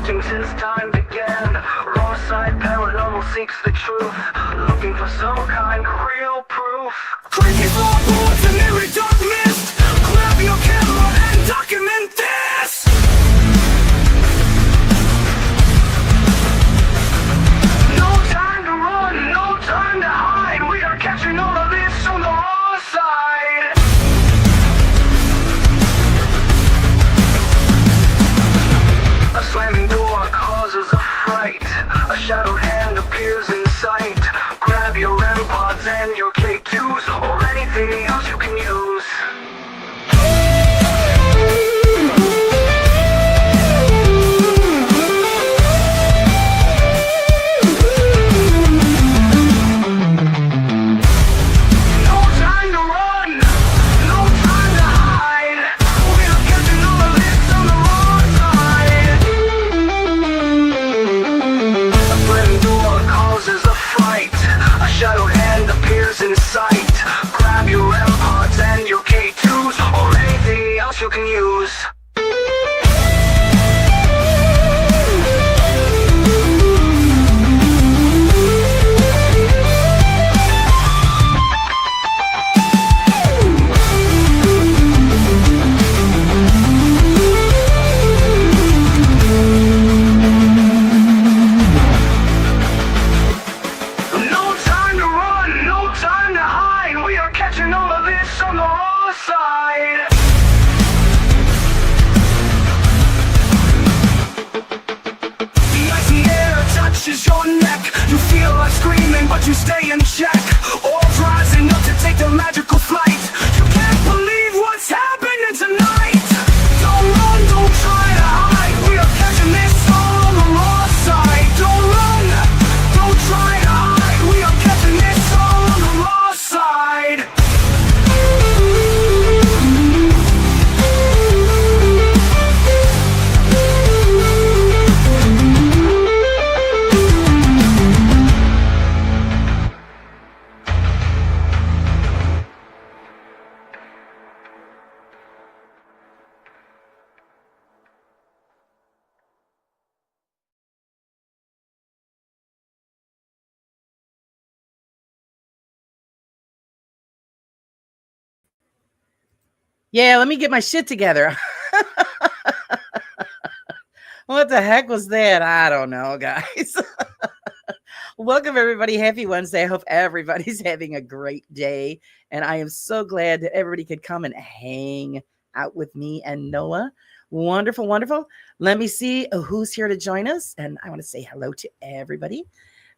existing since time began. Raw side paranormal seeks the truth, looking for some kind of real proof. Creepy floorboards and eerie dark mist. Grab your camera and document this. No time to run, no time to hide. We are catching all of this on the raw side. A slamming door causes a fright. A shadowed hand appears in sight. Grab your REM pods and your K2s, or anything else you can use. No time to run, no time to hide. We are catching all of this on the wrong side. A slamming door causes a fright. A shadowed hand appears in sight. Grab your REM pods and your K2s, or anything else you can use. No time to run, no time to hide. We are catching all of this on the raw side. The icy air touches your neck. You feel like screaming, but you stay in check. All rising up to take the magical flight. You can't believe what's happening tonight. Don't run, don't try to hide. We are catching this all on the raw side. Don't run, don't try to hide. We are catching this all on the raw side. Yeah, let me get my shit together. What the heck was that? I don't know, guys. Welcome, everybody. Happy Wednesday. I hope everybody's having a great day. And I am so glad that everybody could come and hang out with me and Noah. Wonderful, wonderful. Let me see who's here to join us. And I want to say hello to everybody.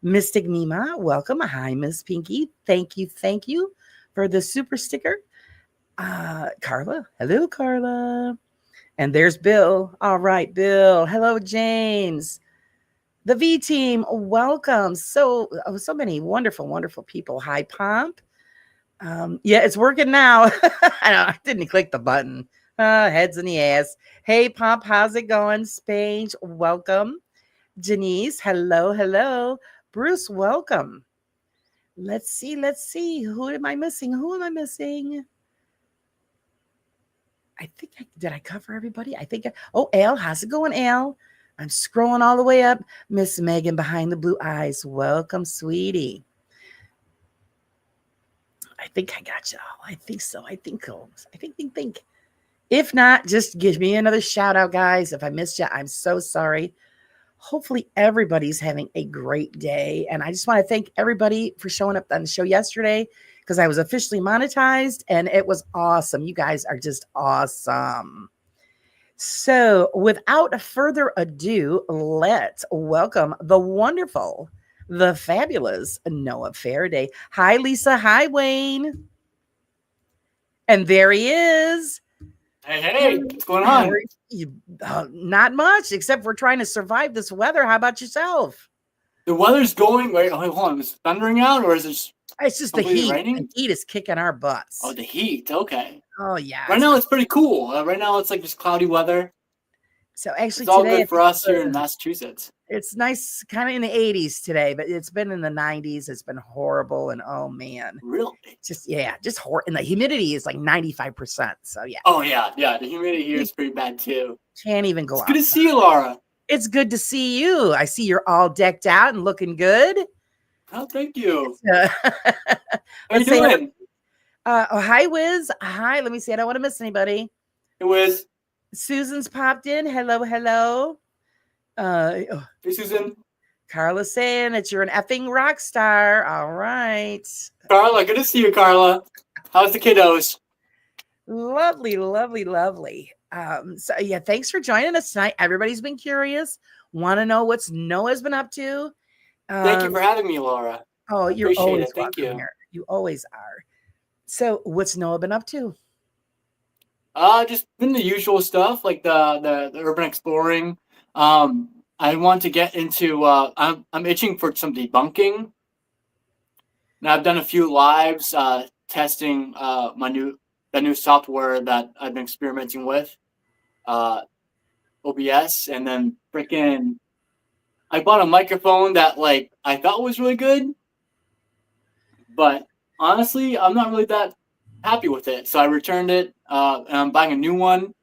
Mystic Mima, welcome. Hi, Miss Pinky. Thank you for the super sticker. Carla. Hello, Carla. And there's Bill. All right, Bill. Hello, James. The V team, welcome. So many wonderful people. Hi, Pomp. Yeah, it's working now. I didn't click the button. Heads in the ass. Hey, Pomp, how's it going? Spange, welcome. Janice, hello. Bruce, welcome. Let's see. Who am I missing? Did I cover everybody? Al, how's it going, Al? I'm scrolling all the way up. Miss Megan behind the blue eyes. Welcome, sweetie. I think I got you all. I think so. I think. If not, just give me another shout out, guys. If I missed you, I'm so sorry. Hopefully everybody's having a great day. And I just want to thank everybody for showing up on the show yesterday, because I was officially monetized and it was awesome. You guys are just awesome. So without further ado, let's welcome the wonderful, the fabulous Noah Faraday. Hi, Lisa. Hi, Wayne. And there he is. Hey, what's going on? Not much, except we're trying to survive this weather. How about yourself? The weather's going. Wait, hold on. Is it thundering out, or is it? It's just the heat. Raining? The heat is kicking our butts. Oh, the heat. Okay. Oh yeah. Right now it's pretty cool. Right now it's like just cloudy weather. So actually, it's all today, good for us here in Massachusetts. It's nice, kind of in the 80s today, but it's been in the 90s. It's been horrible, and oh man, really? Just horrible. And the humidity is like 95%. So yeah. Oh yeah. The humidity here is pretty bad too. Can't even go out. Good to see you, Laura. It's good to see you. I see you're all decked out and looking good. Oh, thank you. Uh, How you let's say doing? oh, hi, Wiz. Hi. Let me see. I don't want to miss anybody. It was. Susan's popped in. Hello, hello. Oh, Hey, Susan. Carla's saying that you're an effing rock star. All right. Carla, good to see you, Carla. How's the kiddos? Lovely, lovely, lovely. So yeah, thanks for joining us tonight. Everybody's been curious, want to know what's Noah's been up to. Thank you for having me, Laura. Oh, I you're appreciate always it. Thank welcome you. here. You always are. So what's Noah been up to? Just been the usual stuff like the urban exploring. I want to get into. I'm itching for some debunking. Now I've done a few lives testing the new software that I've been experimenting with, OBS, and then freaking I bought a microphone that like I thought was really good, but honestly I'm not really that happy with it. So I returned it, and I'm buying a new one.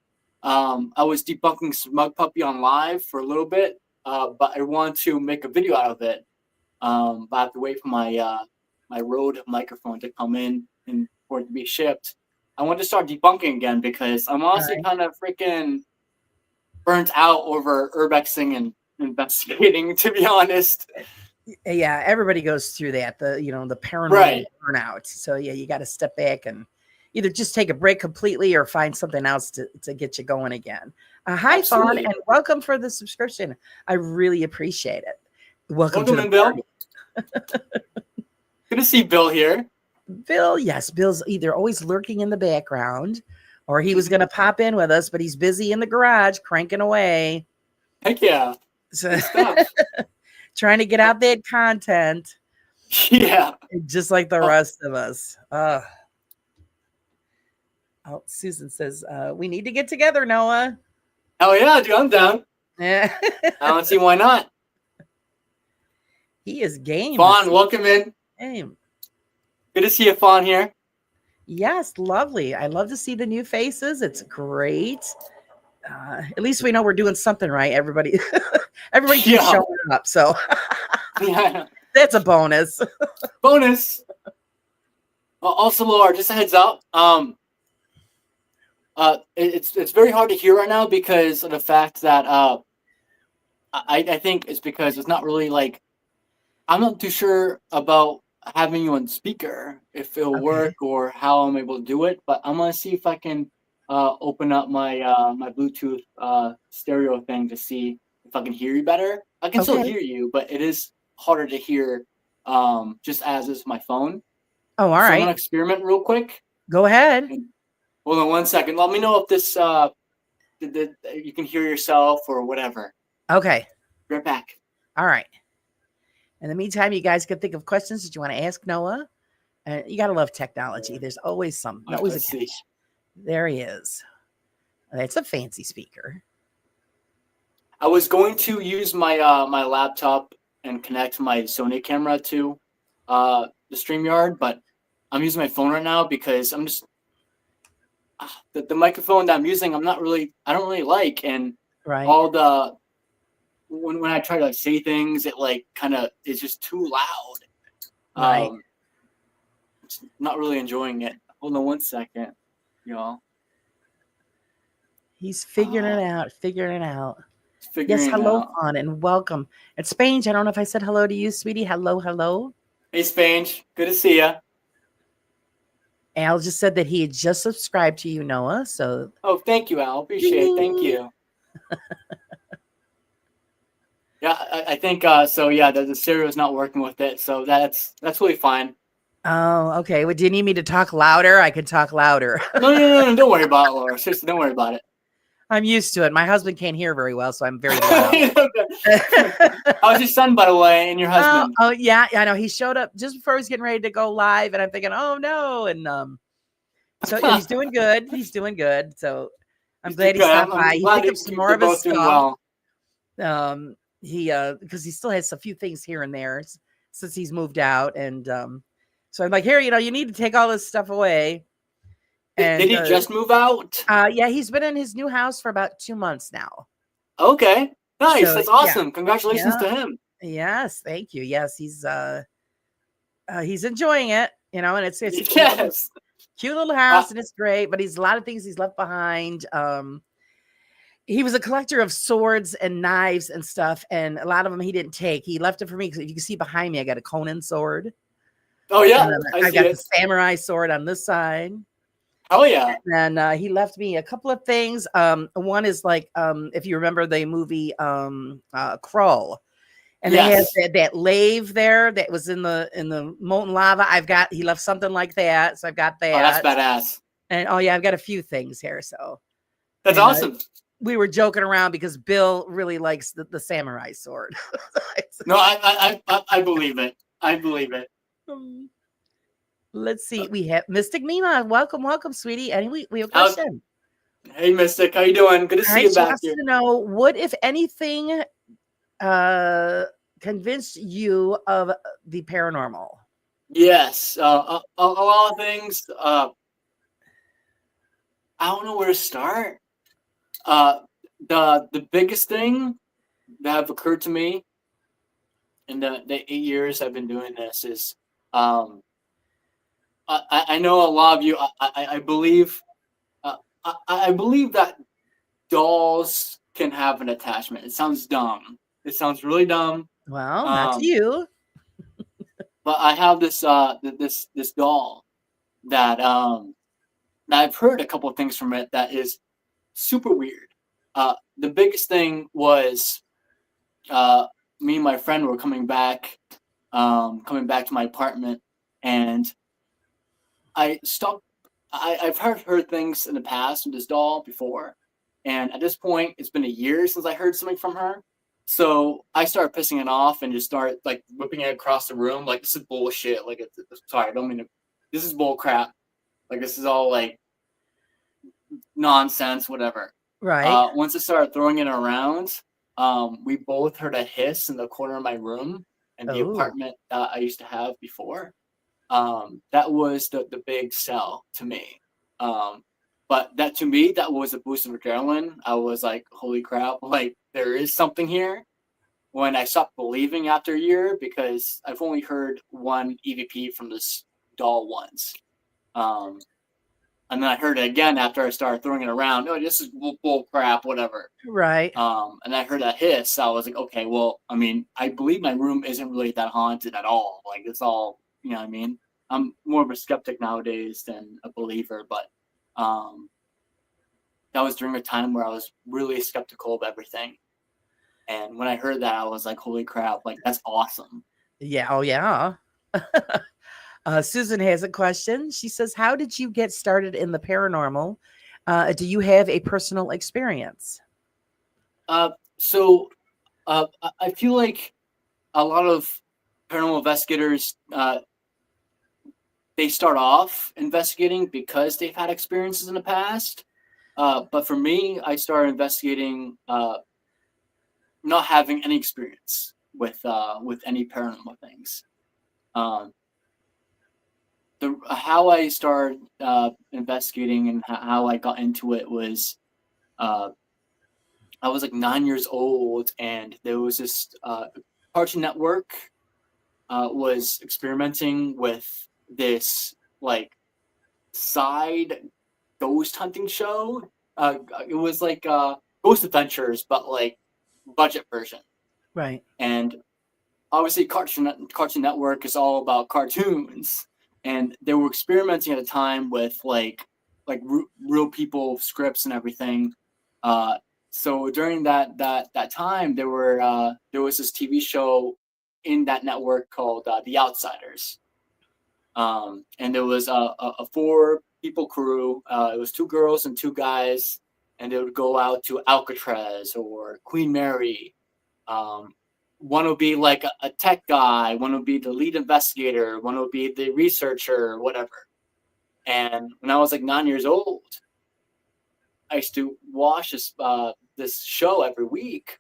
I was debunking Smug Puppy on live for a little bit, but I want to make a video out of it. But I have to wait for my my Rode microphone to come in and for it to be shipped. I want to start debunking again because I'm honestly kind of freaking burnt out over urbexing and investigating, to be honest. Yeah, everybody goes through that. The paranormal Right. burnout. So yeah, you got to step back and either just take a break completely or find something else to get you going again. Hi, Fawn, Absolutely. and welcome for the subscription. I really appreciate it. Welcome to Welcome the in, Bill. party. Good to see Bill here. Bill, yes, Bill's either always lurking in the background or he was going to pop in with us, but he's busy in the garage cranking away. Heck yeah. So, Good stuff. trying to get out that content Yeah. just like the rest of us. Oh, Susan says, we need to get together, Noah. Oh yeah, dude, I'm down. Yeah. I don't see why not. He is game. Fawn, welcome in. Game. Good to see you, Fawn, here. Yes, lovely. I love to see the new faces. It's great. At least we know we're doing something right. Everybody keeps Yeah. showing up. So Yeah. that's a bonus. Bonus. Also, Laura, just a heads up. It's very hard to hear right now because of the fact that I think it's because it's not really like I'm not too sure about having you on speaker if it'll work or how I'm able to do it. But I'm gonna see if I can open up my my Bluetooth stereo thing to see if I can hear you better. I can still hear you, but it is harder to hear just as is my phone. Oh, all So I'm right. gonna experiment real quick. Go ahead. Hold on 1 second. Let me know if this you can hear yourself or whatever. Okay. Right back. All right. In the meantime, you guys can think of questions that you want to ask Noah. You got to love technology. There's always some. All right, Always a let's see. catch. There he is. That's a fancy speaker. I was going to use my my laptop and connect my Sony camera to the StreamYard, but I'm using my phone right now because I'm just the microphone that I'm using. I don't really like, and Right. all the when I try to say things, it like kind of is just too loud. Right. It's not really enjoying it. Hold on 1 second, y'all. He's figuring it out. Figuring it out. Figuring Yes, it hello, out. Fawn, and welcome. It's Spange. I don't know if I said hello to you, sweetie. Hello, hello. Hey, Spange. Good to see ya. Al just said that he had just subscribed to you, Noah. So Oh, thank you, Al. Appreciate it. Thank you. Yeah, I think so. Yeah, the stereo is not working with it, so that's really fine. oh, okay. Well, do you need me to talk louder? I can talk louder. No. Don't worry about it, Laura. Seriously, don't worry about it. I'm used to it. My husband can't hear very well, so I'm very loud. How's your son, by the way, and your husband? Oh yeah, I know. He showed up just before he was getting ready to go live, and I'm thinking, oh no, and so yeah, he's doing good. He's doing good. So I'm glad he stopped by. He picked up some more of his stuff. Well. He because he still has a few things here and there since he's moved out, and so I'm like, here, you need to take all this stuff away. And Did he just move out? Yeah, he's been in his new house for about 2 months now. Okay. Nice. So, That's yeah. awesome. Congratulations Yeah. to him. Yes, thank you. Yes, he's enjoying it, and it's a Yes. cute little Uh, house, and it's great, but he's a lot of things he's left behind. He was a collector of swords and knives and stuff, and a lot of them he didn't take. He left it for me because if you can see behind me, I got a Conan sword, oh and yeah, then I I see got the it. samurai sword on this side. Oh yeah. And he left me a couple of things. One is like if you remember the movie Krull, and they had Yes. that lave there that was in the molten lava. He left something like that, so I've got Oh, that's that. badass. And oh yeah, I've got a few things here. So That's and awesome. we were joking around because Bill really likes the samurai sword. No, I believe it. I believe it. Let's see. We have Mystic Mima. Welcome, sweetie. And we have a How's- question. Hey, Mystic, how you doing? Good to see I you just back wants here. to know what, if anything, convinced you of the paranormal. Yes, a lot of things. I don't know where to start. The biggest thing that have occurred to me in the 8 years I've been doing this is, I know a lot of you. I believe, I believe that dolls can have an attachment. It sounds dumb. It sounds really dumb. Well, not to you. But I have this this doll that that I've heard a couple of things from it that is super weird. The biggest thing was me and my friend were coming back to my apartment, and I stopped. I've heard things in the past with this doll before, and at this point, it's been a year since I heard something from her. So I started pissing it off and just start like whipping it across the room. Like, this is bullshit. Like, sorry, I don't mean to. This is bull crap. Like, this is all like nonsense, whatever. Right. Once I started throwing it around, we both heard a hiss in the corner of my room in the Oh. apartment I used to have before. That was the big sell to me. But that, to me, that was a boost of adrenaline. I was like, holy crap, like there is something here. When I stopped believing after a year, because I've only heard one EVP from this doll once. And then I heard it again after I started throwing it around. Oh, this is bull crap, whatever. Right. And I heard that hiss. I was like, okay, well, I mean, I believe my room isn't really that haunted at all. Like, it's all, you know what I mean? I'm more of a skeptic nowadays than a believer, but that was during a time where I was really skeptical of everything. And when I heard that, I was like, holy crap, like, that's awesome. Yeah. Oh, yeah. Susan has a question. She says, how did you get started in the paranormal? Do you have a personal experience? So I feel like a lot of paranormal investigators, they start off investigating because they've had experiences in the past. But for me, I started investigating not having any experience with any paranormal things. How I started investigating and how I got into it was I was like 9 years old, and there was this Cartoon Network was experimenting with this like side ghost hunting show. It was like Ghost Adventures, but like budget version. Right. And obviously, Cartoon Network is all about cartoons, and they were experimenting at a time with like real people scripts and everything. So during that time, there was this TV show in that network called The Outsiders, and there was a 4-people crew. It was 2 girls and 2 guys, and they would go out to Alcatraz or Queen Mary. One would be like a tech guy, one would be the lead investigator, one would be the researcher, whatever. And when I was like 9 years old, I used to watch this show every week.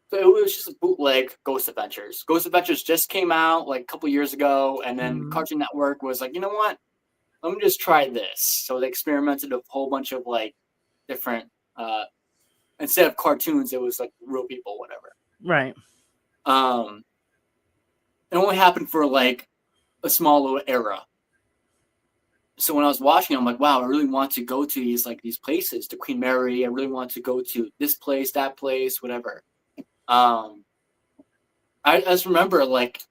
So it was just a bootleg Ghost Adventures. Ghost Adventures just came out like a couple years ago, and then Cartoon Network was like, you know what? Let me just try this. So they experimented with a whole bunch of like different instead of cartoons, it was like real people, whatever. Right. It only happened for like a small little era. So when I was watching, I'm like, wow, I really want to go to these places, to Queen Mary. I really want to go to this place, that place, whatever. I just remember like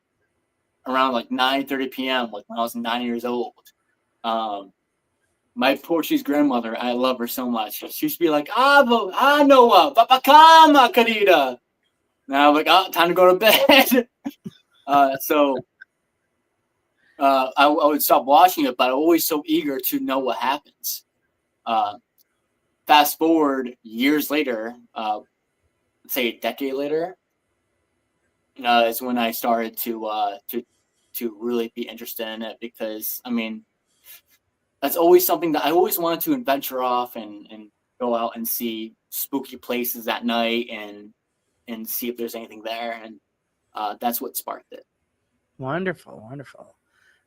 around like 9:30 p.m. like when I was 9 years old. My Portuguese grandmother, I love her so much. She used to be like, Noah, papacama, querida. Now I'm like, time to go to bed. So I would stop watching it, but I'm always so eager to know what happens. Fast forward years later, let's say a decade later, is when I started to really be interested in it, because I mean, that's always something that I always wanted to venture off and go out and see spooky places at night and see if there's anything there, and that's what sparked it. Wonderful, wonderful.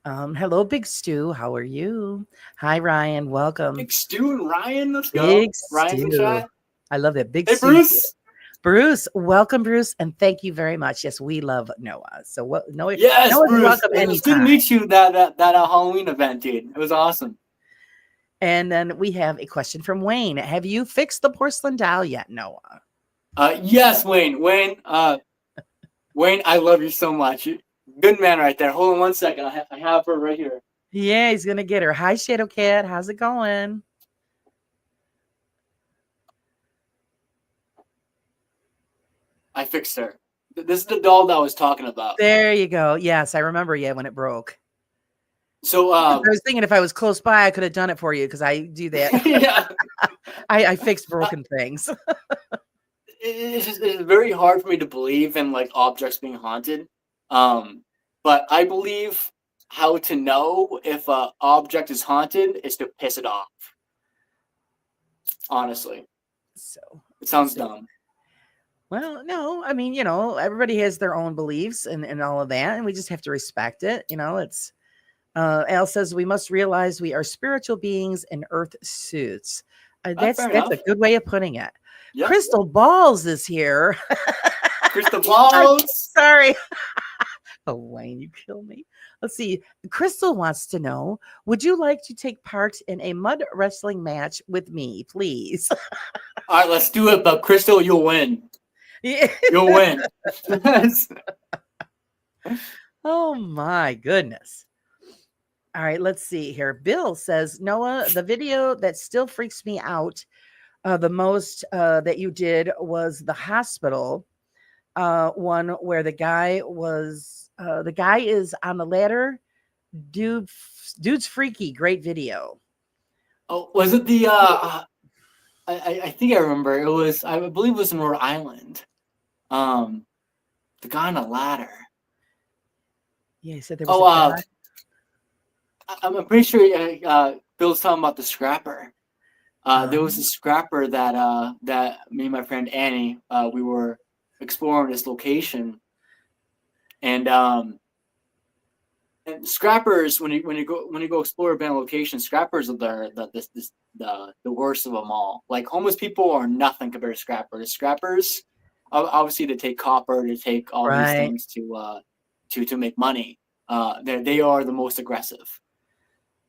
Hello, Big Stu. How are you? Hi, Ryan. Welcome. Big Stu and Ryan, let's go. Big Ryan's in Stu. chat. I love that. Big Hey, Stu. Bruce. Bruce, welcome, Bruce, and thank you very much. Yes, we love Noah. So what? Noah, Yes, Noah's Bruce. welcome It was good to anytime. meet you that Halloween event, dude. It was awesome. And then we have a question from Wayne. Have you fixed the porcelain doll yet, Noah? Yes, Wayne. Wayne, I love you so much. Good man right there. Hold on one second. I have her right here. Yeah, he's gonna get her. Hi, Shadow Cat. How's it going? I fixed her. This is the doll that I was talking about. There you go. Yes, I remember. Yeah, when it broke. So I was thinking if I was close by, I could have done it for you because I do that. yeah, I fix broken things. it's very hard for me to believe in like objects being haunted. But I believe how to know if an object is haunted is to piss it off. Honestly, So, it sounds dumb. well, no, I mean, everybody has their own beliefs and all of that, and we just have to respect it. It's Al says we must realize we are spiritual beings in earth suits. That's fair a enough. good way of putting it. Yep. Crystal Balls is here. Crystal balls. Sorry. Oh, Wayne, you kill me. Let's see. Crystal wants to know, would you like to take part in a mud wrestling match with me, please? All right, let's do it. But Crystal, you'll win. Yeah. You'll win. Oh my goodness. All right, let's see here. Bill says, Noah, the video that still freaks me out the most that you did was the hospital one where the guy is on the ladder. Dude's freaky. Great video. Oh, was it the? I think I remember. It was. I believe it was in Rhode Island. The guy on a ladder. Yeah, he said there was. Oh, I'm pretty sure Bill's talking about the scrapper. There was a scrapper that me and my friend Annie we were exploring this location, and scrappers when you go explore a band location, scrappers are the worst of them all. Like homeless people are nothing compared to scrappers. Scrappers obviously to take copper, to take all these things to make money. They are the most aggressive.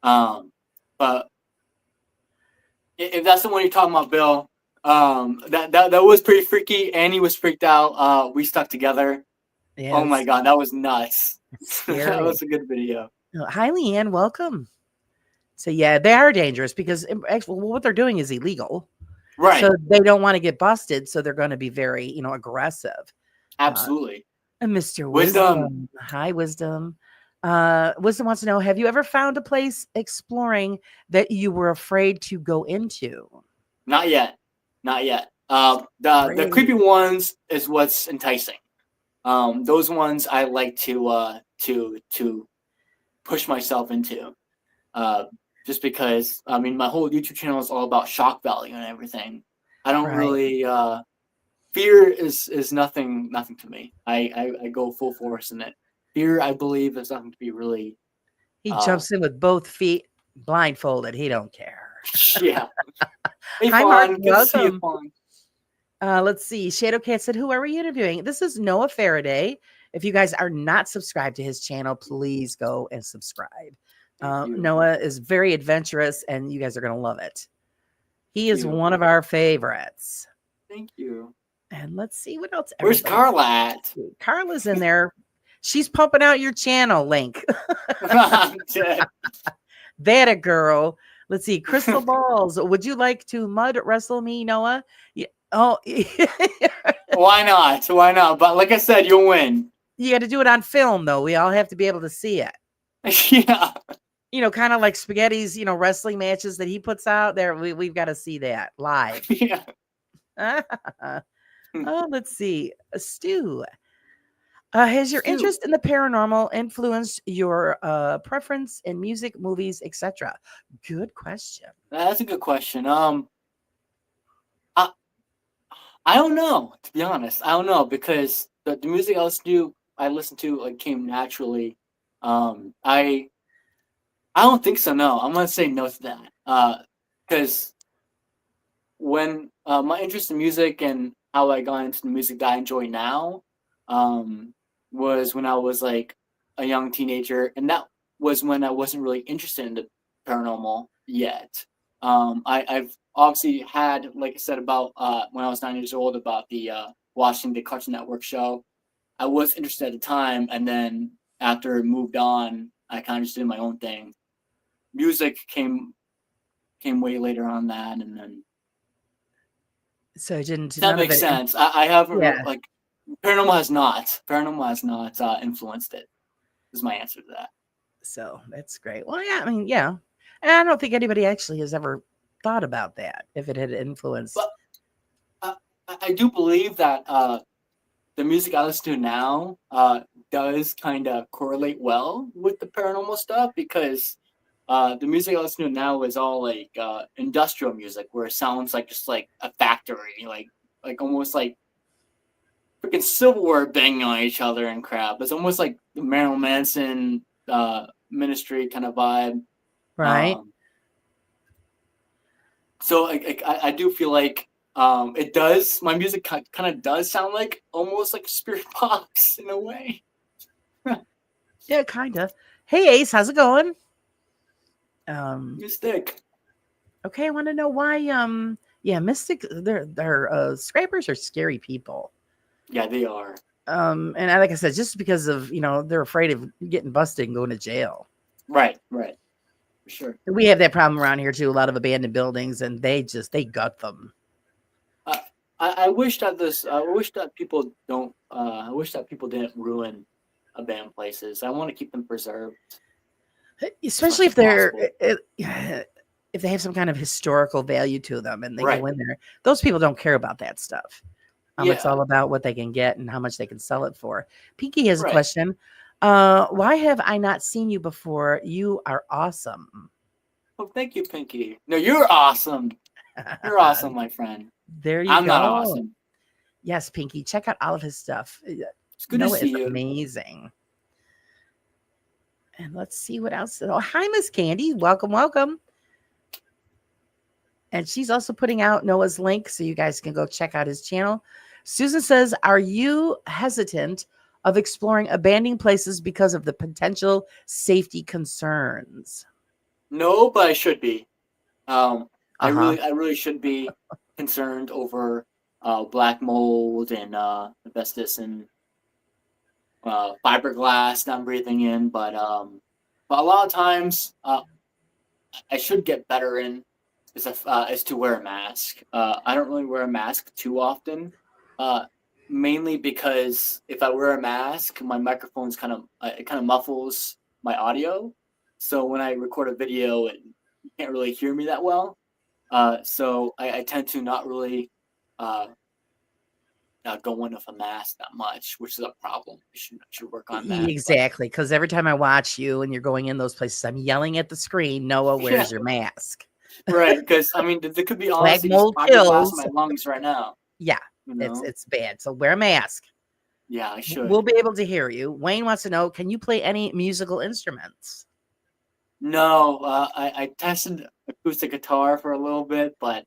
But if that's the one you're talking about, Bill, that was pretty freaky. Annie was freaked out. We stuck together. Yes. Oh my god, that was nuts. That was a good video. Hi, Leanne. Welcome. So yeah, they are dangerous because actually what they're doing is illegal. Right. So they don't want to get busted. So they're going to be very, aggressive. Absolutely. And Mr. Wisdom. Hi, Wisdom. Wisdom wants to know, have you ever found a place exploring that you were afraid to go into? Not yet. The creepy ones is what's enticing. Those ones I like to push myself into. Just because my whole YouTube channel is all about shock value and everything. I don't really fear is nothing to me. I go full force in it. Fear, I believe, is something to be really. He jumps in with both feet blindfolded. He don't care. Yeah. Hey, hi, Fawn. Mark. Good to see you, Fawn. Let's see. Shadowcat said, "Who are we interviewing?" This is Noah Faraday. If you guys are not subscribed to his channel, please go and subscribe. Thank you. Noah is very adventurous, and you guys are going to love it. He Thank is you. one of our favorites. Thank you. And let's see what else. Where's everybody- Carla at? Carla's in there. She's pumping out your channel link. I'm dead. That a girl. Let's see. Crystal Balls. Would you like to mud wrestle me, Noah? Yeah. Oh, Why not? Why not? But like I said, you'll win. you got to do it on film, though. We all have to be able to see it. Yeah. You know, kind of like Spaghetti's, wrestling matches that he puts out there. We've got to see that live. Yeah. Oh, let's see. Stu, has your Stu. interest in the paranormal influenced your preference in music, movies, etc.? Good question. That's a good question. I don't know, to be honest. I don't know because the music I listen to like came naturally. I don't think so. No, I'm gonna say no to that. Because when my interest in music and how I got into the music that I enjoy now, was when I was like a young teenager, and that was when I wasn't really interested in the paranormal yet. I've obviously had, like I said, about when I was 9 years old, about the watching the Cartoon Network show. I was interested at the time, and then after it moved on, I kind of just did my own thing. Music came way later on that, and then So it didn't. that none of makes it- sense. I haven't Yeah. like paranormal has not influenced it. Is my answer to that. So that's great. Well, yeah, I mean, yeah. And I don't think anybody actually has ever thought about that if it had influenced. But I do believe that the music I listen to now does kind of correlate well with the paranormal stuff because the music I listen to now is all like industrial music where it sounds like just like a factory, like almost like freaking silverware banging on each other and crap. It's almost like the Marilyn Manson Ministry kind of vibe. Right. So I do feel like it does. My music kind of does sound like almost like spirit box in a way. Yeah, kind of. Hey, Ace, how's it going? Mystic. Okay, I want to know why. Yeah, Mystic. They're scrapers are scary people. Yeah, they are. And like I said, just because of they're afraid of getting busted and going to jail. Right. For sure. We have that problem around here too. A lot of abandoned buildings, and they gut them. I wish that people don't. I wish that people didn't ruin abandoned places. I want to keep them preserved. Especially if much they're if they have some kind of historical value to them and they Right. go in there. Those people don't care about that stuff. It's Yeah. all about what they can get and how much they can sell it for. Pinky has a Right. question. Why have I not seen you before? You are awesome. Oh, thank you, Pinky. No, you're awesome. You're awesome, my friend. There you I'm go. not awesome. Yes, Pinky. Check out all of his stuff. It's good Noah to see is you. amazing. And let's see what else. Oh, hi, Miss Candy. Welcome. And she's also putting out Noah's link so you guys can go check out his channel. Susan says, are you hesitant of exploring abandoned places because of the potential safety concerns? No, but I should be. I Uh-huh. really should be concerned over black mold and asbestos and fiberglass that I'm breathing in. But a lot of times I should get better in is to wear a mask. I don't really wear a mask too often, mainly because if I wear a mask, my microphone's kind of muffles my audio. So when I record a video, you can't really hear me that well. So I tend to not really go in with a mask that much, which is a problem. I should work on that. Exactly. Because every time I watch you and you're going in those places, I'm yelling at the screen, Noah, where's your mask? Right, because I mean, there could be honestly mold fiberglass kills. in my lungs right now. Yeah, You know? it's bad. So wear a mask. Yeah, I should. We'll be able to hear you. Wayne wants to know, can you play any musical instruments? No, I tested acoustic guitar for a little bit, but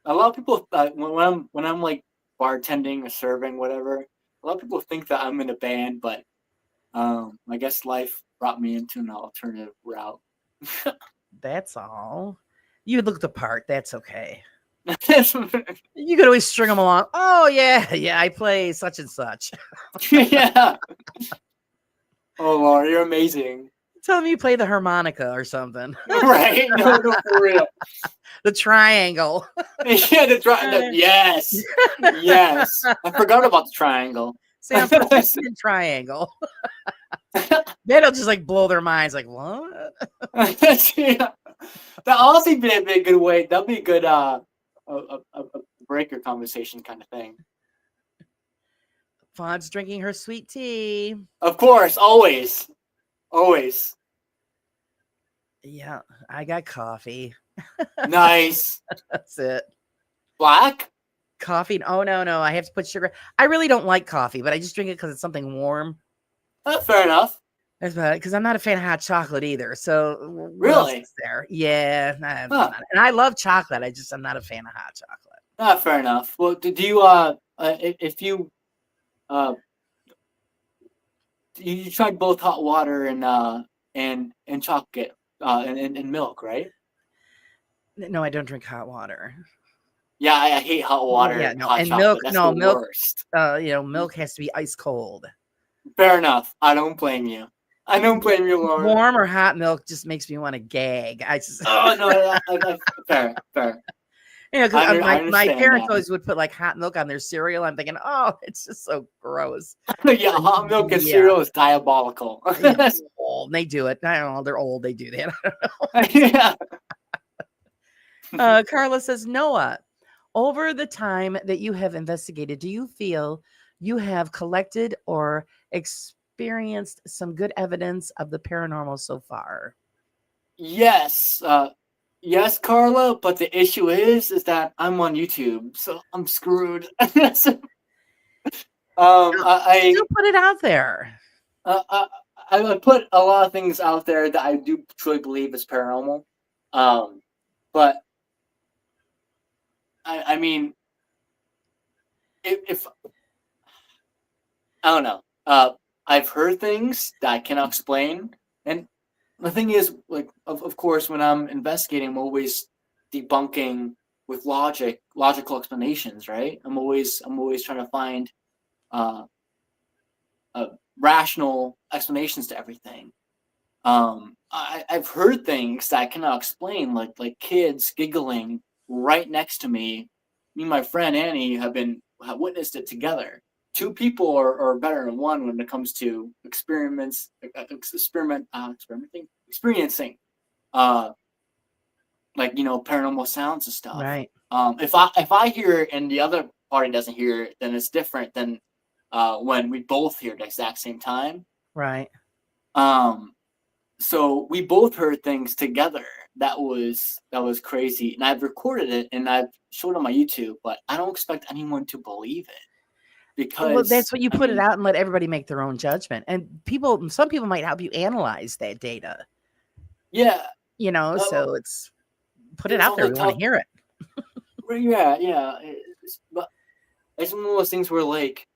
a lot of people when I'm like bartending or serving, whatever. A lot of people think that I'm in a band, but I guess life brought me into an alternative route. That's all. You look the part. That's okay. You could always string them along. Oh yeah, yeah. I play such and such. Yeah. Oh Lord, you're amazing. Tell me you play the harmonica or something. Right? No, for real. The triangle. Yeah, yes, yes. I forgot about the triangle. Say I'm proficient in triangle. That'll just like blow their minds. Like what? Yeah. That honestly be a good way. That'll be a good a breaker conversation kind of thing. Fawn's drinking her sweet tea. Of course, always. Yeah, I got coffee. Nice. That's it. Black? Coffee. Oh no, I have to put sugar. I really don't like coffee, but I just drink it because it's something warm. Fair enough. That's about it. Because I'm not a fan of hot chocolate either. So what else Really? is there? Yeah, Huh. and I love chocolate. I'm not a fan of hot chocolate. Fair enough. Well, do you if you you tried both hot water and chocolate and milk, right? No, I don't drink hot water. Yeah, I hate hot water Yeah, and no, hot and chocolate. milk. That's No, the milk. worst. Milk has to be ice cold. Fair enough. I don't blame you. Lauren. Warm or hot milk just makes me want to gag. Oh no, fair. Because I my understand parents that. always would put like hot milk on their cereal. I'm thinking, oh, it's just so gross. Yeah, hot milk and Yeah. cereal is diabolical. Yeah, they're old. They do it. I don't know. They're old. They do that. Yeah. Carla says, Noah, over the time that you have investigated, do you feel you have collected or experienced some good evidence of the paranormal so far? Yes. Yes, Carla, but the issue is that I'm on YouTube, so I'm screwed. I Still put it out there. I put a lot of things out there that I do truly believe is paranormal. But I mean, if I don't know, I've heard things that I cannot explain, and the thing is, like, of course, when I'm investigating, I'm always debunking with logical explanations, right? I'm always trying to find rational explanations to everything. I've heard things that I cannot explain, like kids giggling right next to me. Me and my friend Annie have witnessed it together. Two people are better than one when it comes to experiencing, like, paranormal sounds and stuff. Right. If I hear it and the other party doesn't hear it, then it's different than when we both hear it at the exact same time. Right. So we both heard things together. That was crazy, and I've recorded it and I've showed it on my YouTube, but I don't expect anyone to believe it. Because that's what you put it out and let everybody make their own judgment. And some people might help you analyze that data. Yeah. So it's put it out there. We want to hear it. Yeah. But it's one of those things where, like,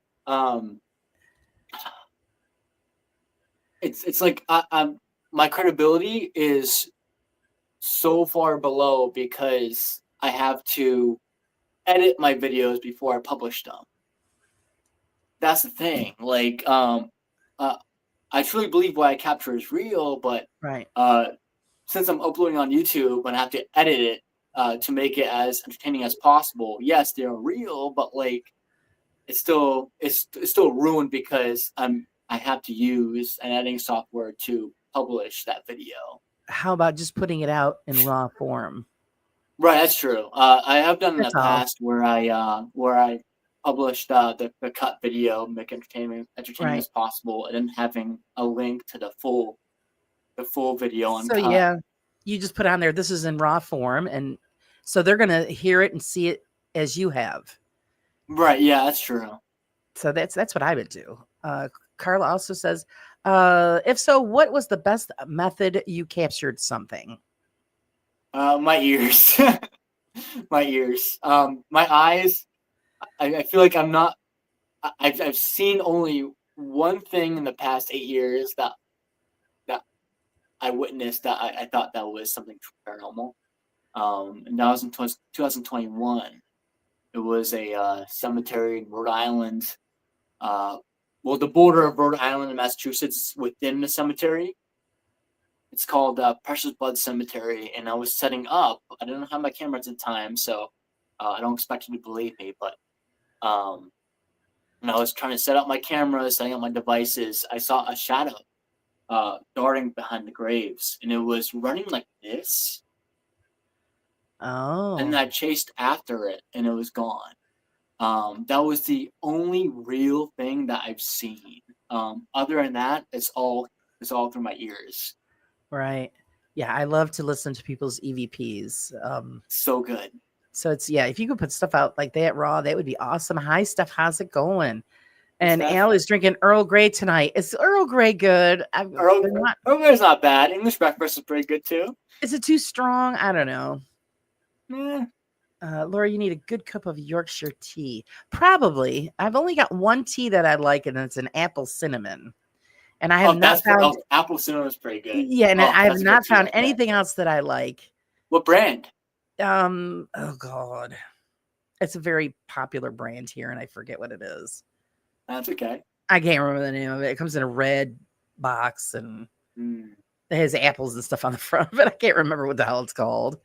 it's like my credibility is so far below because I have to edit my videos before I publish them. That's the thing. Like, I truly believe what I capture is real, but right. Since I'm uploading on YouTube and I have to edit it to make it as entertaining as possible, yes, they're real, but like, it's still ruined because I have to use an editing software to publish that video. How about just putting it out in raw form? Right, that's true. I have done in the past where I published the cut video, make entertaining right. as possible, and then having a link to the full video uncut. So yeah, you just put on there, this is in raw form, and so they're gonna hear it and see it as you have. Right. Yeah, that's true. So that's what I would do. Carla also says, if so, what was the best method you captured something? My ears. my ears. My eyes. I feel like I'm not. I've seen only one thing in the past 8 years that I witnessed that I thought that was something paranormal. And that was in 2021. It was a cemetery in Rhode Island. Well, the border of Rhode Island and Massachusetts within the cemetery. It's called Precious Blood Cemetery, and I was setting up. I didn't have my camera at the time, so I don't expect you to believe me, but when I was trying to set up my camera, setting up my devices, I saw a shadow darting behind the graves, and it was running like this. Oh. And I chased after it, and it was gone. That was the only real thing that I've seen. Other than that, it's all through my ears. Right. Yeah, I love to listen to people's EVPs. So good. So it's, yeah, if you could put stuff out like that raw, that would be awesome. Hi, Steph. How's it going? And Al is drinking Earl Grey tonight. Is Earl Grey good? Earl Grey's not bad. English breakfast is pretty good too. Is it too strong? I don't know. Yeah. Laura, you need a good cup of Yorkshire tea. Probably. I've only got one tea that I like, and it's an apple cinnamon. And I have not found apple cinnamon is pretty good. Yeah, and I have not found anything else that I like. What brand? Oh God. It's a very popular brand here, and I forget what it is. That's okay. I can't remember the name of it. It comes in a red box, and it has apples and stuff on the front, but I can't remember what the hell it's called.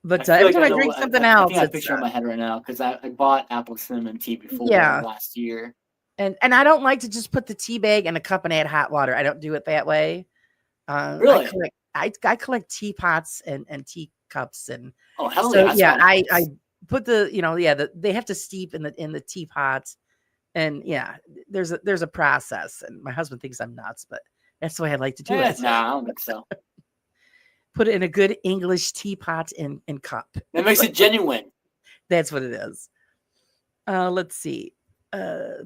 But every time I drink something else, I picture in my head right now because I bought apple cinnamon tea before last year. And I don't like to just put the tea bag in a cup and add hot water. I don't do it that way. Really? I collect teapots and teacups and hell so yeah. I put the they have to steep in the teapots, and yeah, there's a process. And my husband thinks I'm nuts, but that's the way I like to do it. No, I don't think so. Put it in a good English teapot and cup. That makes it genuine. That's what it is. Let's see.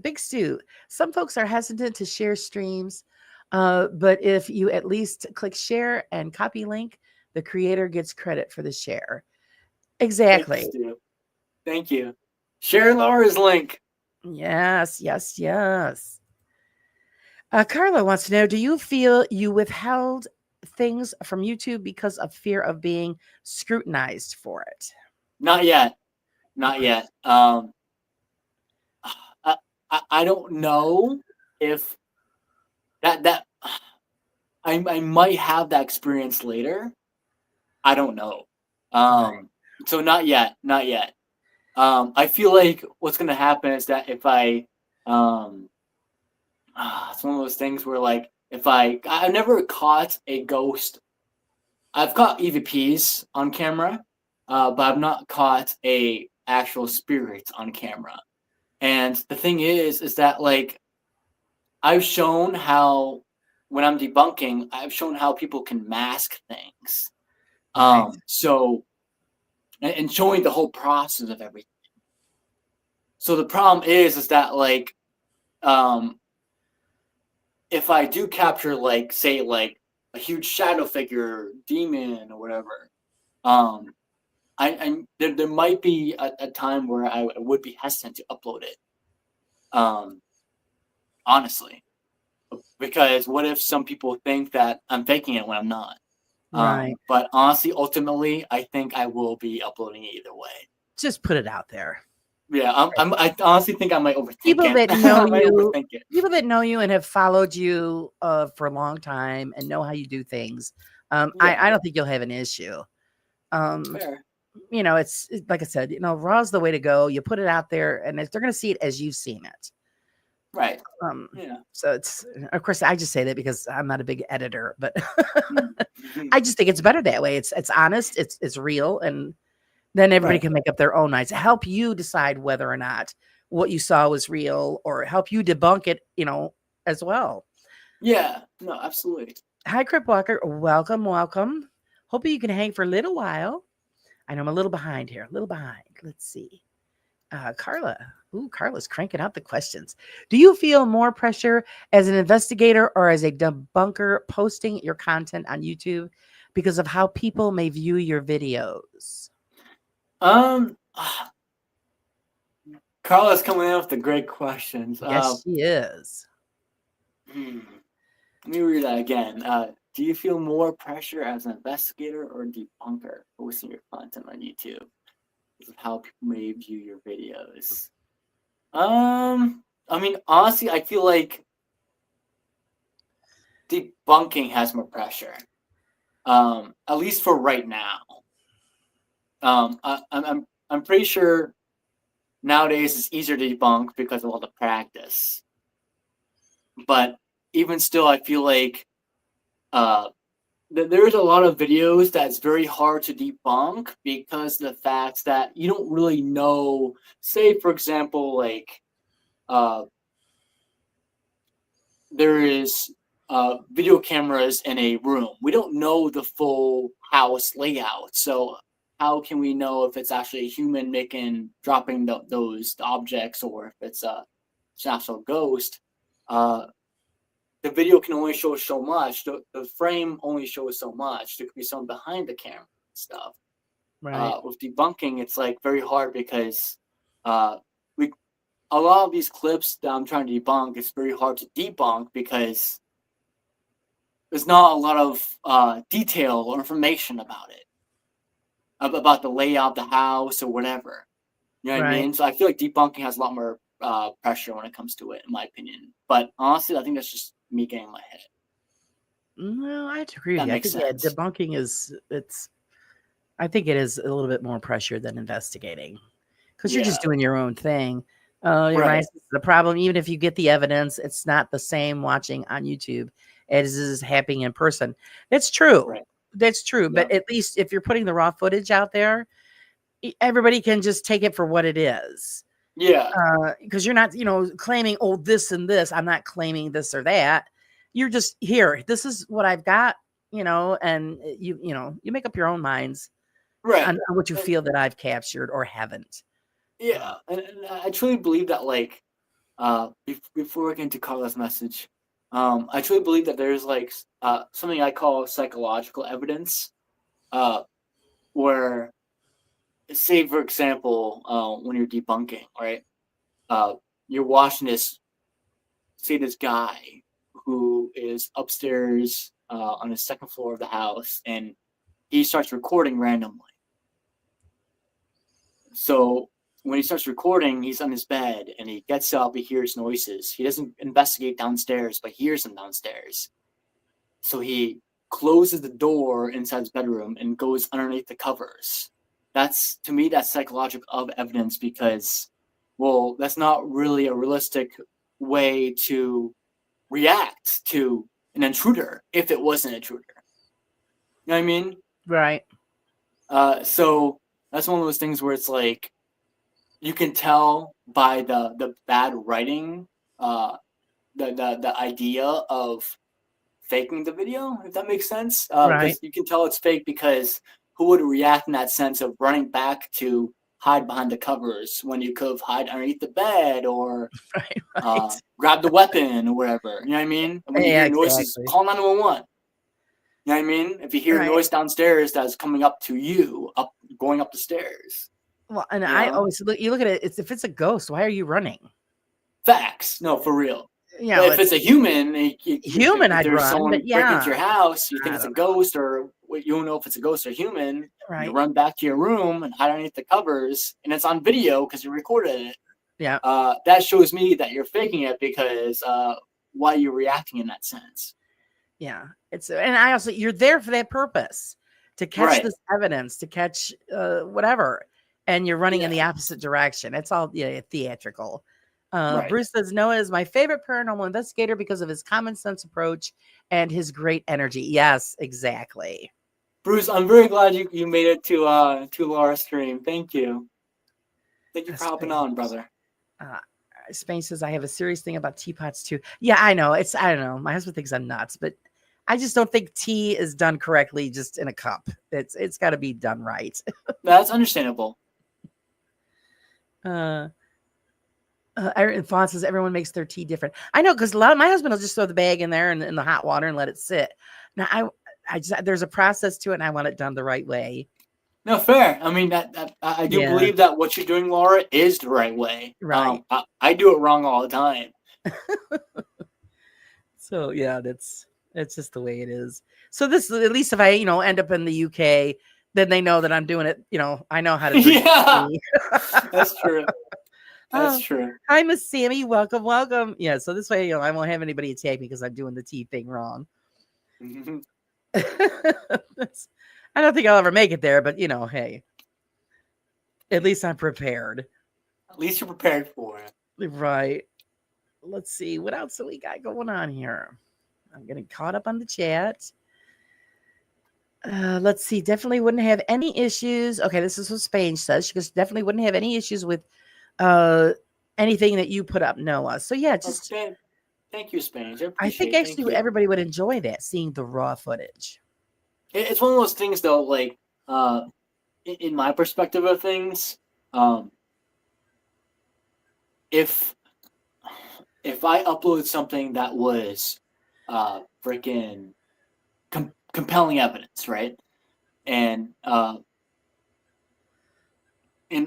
Big Stu. Some folks are hesitant to share streams, but if you at least click share and copy link, the creator gets credit for the share. Exactly. Thank you. Share Laura's link. Yes. Carla wants to know, do you feel you withheld things from YouTube because of fear of being scrutinized for it? Not yet. I don't know if that I might have that experience later. I don't know. So not yet. I feel like what's gonna happen is that if I it's one of those things where like if I've never caught a ghost. I've caught EVPs on camera, but I've not caught a actual spirit on camera. And the thing is that like I've shown how when I'm debunking, I've shown how people can mask things. So and showing the whole process of everything. So the problem is that like if I do capture like say like a huge shadow figure, demon or whatever, there might be a time where I would be hesitant to upload it. Honestly, because what if some people think that I'm faking it when I'm not? Right. But honestly, ultimately, I think I will be uploading it either way. Just put it out there. Yeah, I honestly think I might overthink people it. That know you, people that know you and have followed you for a long time and know how you do things. I don't think you'll have an issue. Fair. It's like I said, raw's the way to go. You put it out there, and they're going to see it as you've seen it. Right. So it's, of course, I just say that because I'm not a big editor, but I just think it's better that way. It's honest, it's real, and then everybody can make up their own minds. Help you decide whether or not what you saw was real, or help you debunk it, as well. Yeah. No, absolutely. Hi, Crip Walker. Welcome. Hoping you can hang for a little while. I know I'm a little behind here. Let's see. Carla. Ooh, Carla's cranking out the questions. Do you feel more pressure as an investigator or as a debunker posting your content on YouTube because of how people may view your videos? Um, Carla's coming in with the great questions. Yes, she is. Let me read that again. Do you feel more pressure as an investigator or debunker posting your content on YouTube? Because of how people may view your videos. I mean, honestly, I feel like debunking has more pressure. At least for right now. I'm pretty sure nowadays it's easier to debunk because of all the practice. But even still, I feel like there's a lot of videos that's very hard to debunk because the fact that you don't really know. Say, for example, like there is video cameras in a room. We don't know the full house layout, so how can we know if it's actually a human dropping those objects or if it's an actual ghost? The video can only show so much. The frame only shows so much. There could be someone behind the camera and stuff. Right. With debunking, it's like very hard because a lot of these clips that I'm trying to debunk, it's very hard to debunk because there's not a lot of detail or information about it, about the layout of the house or whatever. You know what I mean? So I feel like debunking has a lot more pressure when it comes to it, in my opinion. But honestly, I think that's just me getting in my head. No, I agree with That you. I makes think sense. debunking I think it is a little bit more pressure than investigating because you're just Yeah. doing your own thing. Right. Right. The problem, even if you get the evidence, it's not the same watching on YouTube as is happening in person. It's true. Right. That's true. But at least if you're putting the raw footage out there, everybody can just take it for what it is. Yeah. Because you're not, claiming, oh, this and this. I'm not claiming this or that. You're just here. This is what I've got, and you make up your own minds Right. on what you feel that I've captured or haven't. Yeah. And I truly believe that, like, before we get into Carla's message, I truly believe that there's like something I call psychological evidence, where, say for example, when you're debunking, right? You're watching this guy who is upstairs on the second floor of the house, and he starts recording randomly. So when he starts recording, he's on his bed and he gets up, he hears noises. He doesn't investigate downstairs, but hears them downstairs. So he closes the door inside his bedroom and goes underneath the covers. To me, that's psychological evidence because, well, that's not really a realistic way to react to an intruder if it was an intruder. You know what I mean? Right. So that's one of those things where it's like you can tell by the bad writing, the idea of faking the video, if that makes sense. Right. Because you can tell it's fake because who would react in that sense of running back to hide behind the covers when you could have hide underneath the bed or Right. grab the weapon or whatever. You know what I mean? And when you hear noises, call 911. You know what I mean? If you hear noise downstairs that's coming up to you, going up the stairs. Well, and I always you look at it. If it's a ghost, why are you running? Facts. No, for real. Yeah. If it's a human, I'd there's run. someone But breaking into your house, you think it's a ghost, or you don't know if it's a ghost or human. Right. You run back to your room and hide underneath the covers, and it's on video because you recorded it. Yeah. That shows me that you're faking it because why are you reacting in that sense? Yeah. And I also, you're there for that purpose, to catch this evidence, to catch whatever, and you're running in the opposite direction. It's all theatrical. Bruce says Noah is my favorite paranormal investigator because of his common sense approach and his great energy. Yes, exactly. Bruce, I'm very glad you made it to Laura's stream. Thank you. Thank you for hopping on, brother. Spain says I have a serious thing about teapots too. Yeah, I know. I don't know. My husband thinks I'm nuts, but I just don't think tea is done correctly just in a cup. It's got to be done right. That's understandable. Fawn says everyone makes their tea different. I know, because my husband will just throw the bag in there and in the hot water and let it sit. Now I just there's a process to it, and I want it done the right way. No, fair. I mean, I do Yeah. believe that what you're doing, Laura, is the right way. Right. I do it wrong all the time. So yeah, that's just the way it is. So this, at least if I, end up in the UK, then they know that I'm doing it. I know how to drink. Yeah, tea. that's true. That's Oh, true. hi, Miss Sammy. Welcome, welcome. Yeah. So this way, I won't have anybody attack me because I'm doing the tea thing wrong. Mhm. I don't think I'll ever make it there, but hey, at least I'm prepared. At least you're prepared for it. Right. Let's see what else do we got going on here. I'm getting caught up on the chat. Let's see. Definitely wouldn't have any issues. Okay, this is what Spain says. She goes, definitely wouldn't have any issues with uh anything that you put up, Noah. So yeah, just Okay. Thank you, Spanish. I I think appreciate it. Thank actually you. everybody would enjoy that, seeing the raw footage. It's one of those things, though. Like, in my perspective of things, um, if I upload something that was freaking compelling evidence, right? And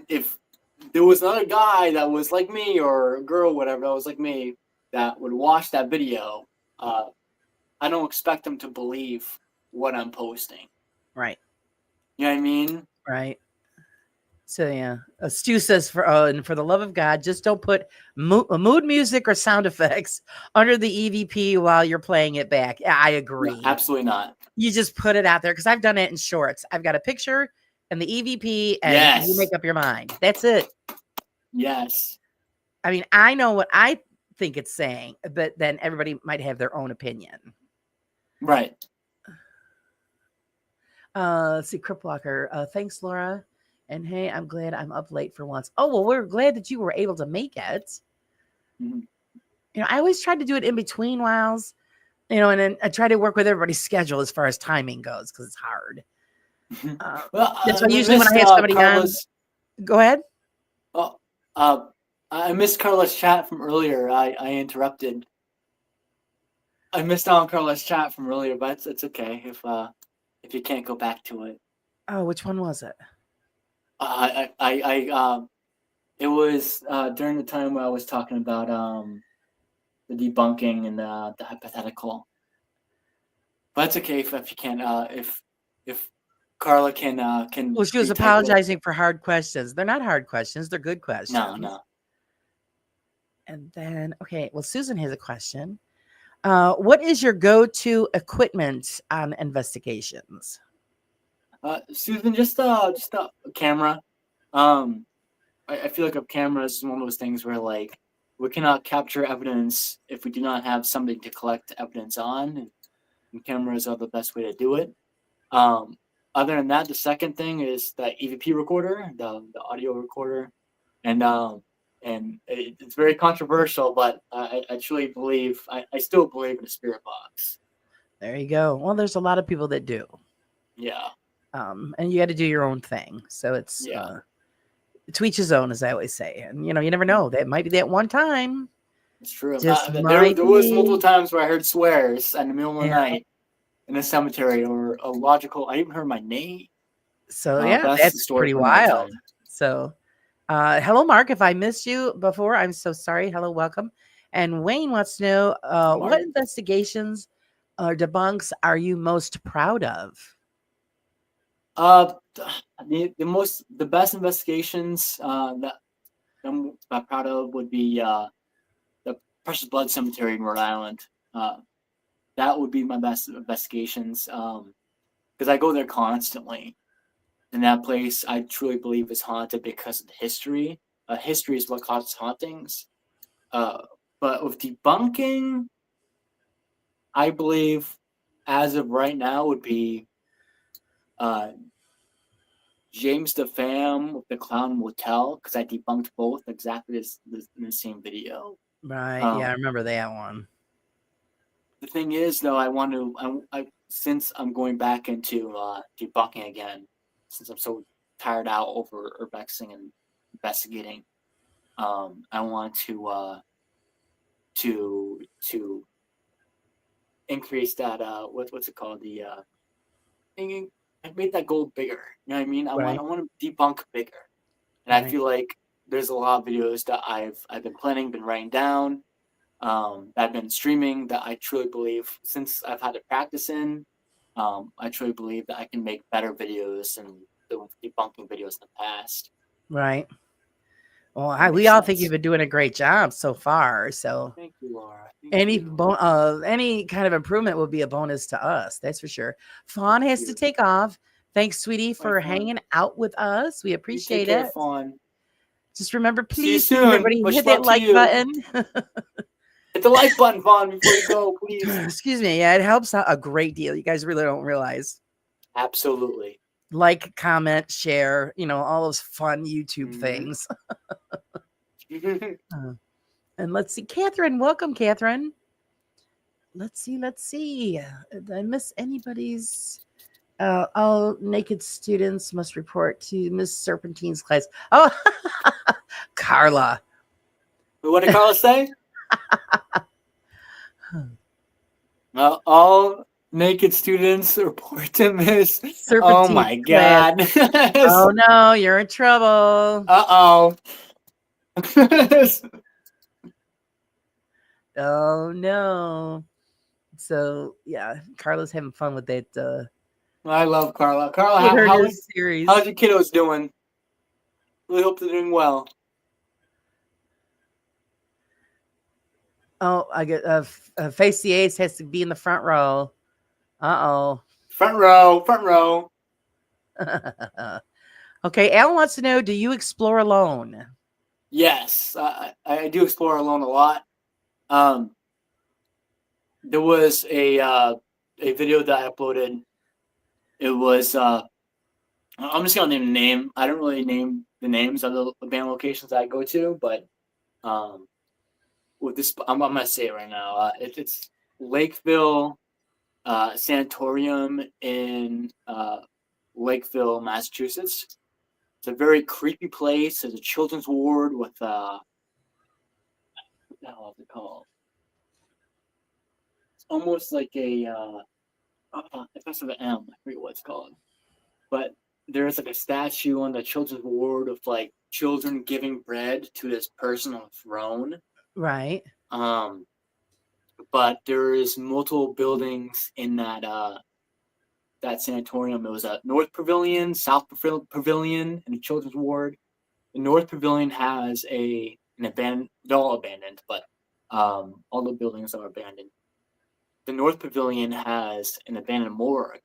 if there was another guy that was like me, or a girl, whatever, that was like me, that would watch that video, I don't expect them to believe what I'm posting. Right. You know what I mean? Right. So yeah, Stu says and for the love of God, just don't put mood music or sound effects under the EVP while you're playing it back. Yeah, I agree. No, absolutely not. You just put it out there because I've done it in shorts. I've got a picture and the EVP, and Yes. you make up your mind. That's it. Yes. I mean, I know what I think it's saying, but then everybody might have their own opinion. Right. Let's see, Crip Walker. Thanks, Laura. And hey, I'm glad I'm up late for once. Oh, well, we're glad that you were able to make it. Mhm. I always try to do it in between whiles, and then I try to work with everybody's schedule as far as timing goes because it's hard. Well, That's why usually when I have somebody Carla's, on, go ahead. Oh, I missed Carla's chat from earlier. I interrupted. I missed out on Carla's chat from earlier, but it's okay if you can't go back to it. Oh, which one was it? It was during the time where I was talking about the debunking and the hypothetical. But it's okay if you can't if Carla can Well, she was retype it. apologizing for hard questions. They're not hard questions. They're good questions. No. And then, okay, well, Susan has a question. What is your go-to equipment on investigations? Susan, just a camera. I feel like a camera is one of those things where, like, we cannot capture evidence if we do not have something to collect evidence on, and cameras are the best way to do it. Other than that, the second thing is the EVP recorder, the audio recorder, and it's very controversial, but I truly believe I still believe in a spirit box. There you go. Well, there's a lot of people that do. Yeah. And you got to do your own thing. So it's to each his own, as I always say. And you never know. That might be that one time. It's true. Just There was multiple times where I heard swears in the middle of the night in a cemetery, or a logical. I even heard my name. So that's pretty wild. So, hello, Mark. If I missed you before, I'm so sorry. Hello, welcome. And Wayne wants to know what investigations or debunks are you most proud of? The best investigations that I'm proud of would be the Precious Blood Cemetery in Rhode Island. That would be my best investigations because I go there constantly. And that place, I truly believe, is haunted because of the history. History is what causes hauntings. But with debunking, I believe, as of right now, would be James DeFam with the Clown Motel, because I debunked both exactly in the same video. Right. Yeah, I remember that one. The thing is, though, I since I'm going back into debunking again, since I'm so tired out over urbexing and investigating, I want to increase that what's it called, the made that goal bigger. You know what I mean? Right. I want to debunk bigger. And I Right. feel like there's a lot of videos that I've been planning, been writing down, that I've been streaming that I truly believe, since I've had to practice in, I truly believe that I can make better videos than the debunking videos in the past. Right. Well, That we makes all think sense. you've been doing a great job so far. So Thank you, Laura. Thank you. any kind of improvement will be a bonus to us. That's for sure. Fawn has to you. take off. Thanks, sweetie, for Fawn. hanging out with us. We You appreciate take care, it. Fawn. Just remember, See you please, soon. everybody, Much hit love that to like you. button. Hit the like button, Fawn, before you go, please. Excuse me. Yeah, it helps out a great deal. You guys really don't realize. Absolutely. Like, comment, share, all those fun YouTube things. And let's see, Catherine. Welcome, Catherine. Let's see. Did I miss anybody's? All naked students must report to Miss Serpentine's class. Oh, Carla. What did Carla say? All naked students report to Miss. Oh my God. Oh no, you're in trouble. Uh-oh. Oh no. So yeah, Carla's having fun with that. I love Carla. Carla, With her new how's series. your kiddos doing? Really hope they're doing well. Oh, I get Face the Ace has to be in the front row. Uh-oh. Front row. Okay, Alan wants to know, do you explore alone? Yes, I do explore alone a lot. There was a video that I uploaded. It was I'm just gonna name the name. I don't really name the names of the band locations that I go to, but with this, I'm gonna say it right now. It's Lakeville Sanatorium in Lakeville, Massachusetts. It's a very creepy place. There's a children's ward with what the hell is it called? It's almost like a it starts with an M. I forget what it's called, but there's like a statue on the children's ward of like children giving bread to this person on a throne. Right. But there is multiple buildings in that sanatorium. It was a North Pavilion, South Pavilion, and a children's ward. The North Pavilion has an abandoned. They're all abandoned, but all the buildings are abandoned. The North Pavilion has an abandoned morgue.